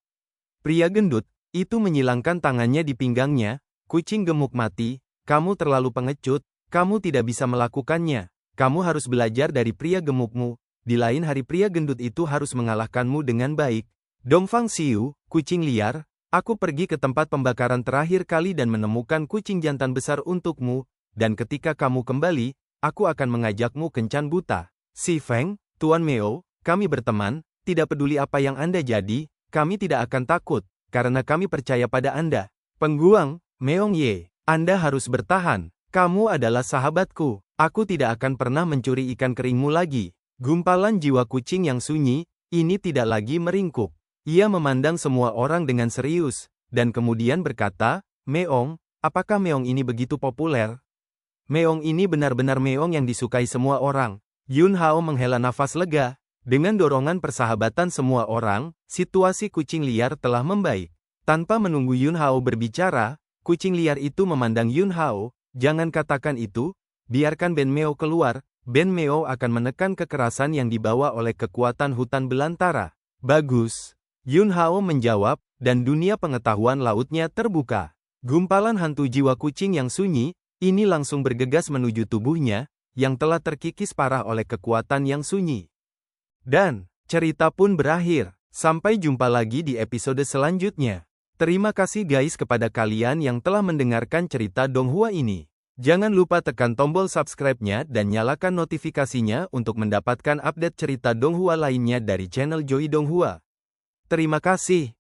Pria gendut itu menyilangkan tangannya di pinggangnya. Kucing gemuk mati, kamu terlalu pengecut, kamu tidak bisa melakukannya. Kamu harus belajar dari pria gemukmu. Di lain hari pria gendut itu harus mengalahkanmu dengan baik. Dongfang Xiu, kucing liar, aku pergi ke tempat pembakaran terakhir kali dan menemukan kucing jantan besar untukmu, dan ketika kamu kembali, aku akan mengajakmu kencan buta. Si Feng, Tuan Meo, kami berteman, tidak peduli apa yang Anda jadi, kami tidak akan takut, karena kami percaya pada Anda. Pengguang, Meong Ye, Anda harus bertahan, kamu adalah sahabatku, aku tidak akan pernah mencuri ikan keringmu lagi. Gumpalan jiwa kucing yang sunyi, ini tidak lagi meringkuk. Ia memandang semua orang dengan serius, dan kemudian berkata, Meong, apakah Meong ini begitu populer? Meong ini benar-benar Meong yang disukai semua orang. Yun Hao menghela nafas lega. Dengan dorongan persahabatan semua orang, situasi kucing liar telah membaik. Tanpa menunggu Yun Hao berbicara, kucing liar itu memandang Yun Hao, jangan katakan itu, biarkan Ben Meo keluar, Ben Meo akan menekan kekerasan yang dibawa oleh kekuatan hutan belantara. Bagus. Yun Hao menjawab, dan dunia pengetahuan lautnya terbuka. Gumpalan hantu jiwa kucing yang sunyi, ini langsung bergegas menuju tubuhnya, yang telah terkikis parah oleh kekuatan yang sunyi. Dan, cerita pun berakhir. Sampai jumpa lagi di episode selanjutnya. Terima kasih guys kepada kalian yang telah mendengarkan cerita Donghua ini. Jangan lupa tekan tombol subscribe-nya dan nyalakan notifikasinya untuk mendapatkan update cerita Donghua lainnya dari channel Joy Donghua. Terima kasih.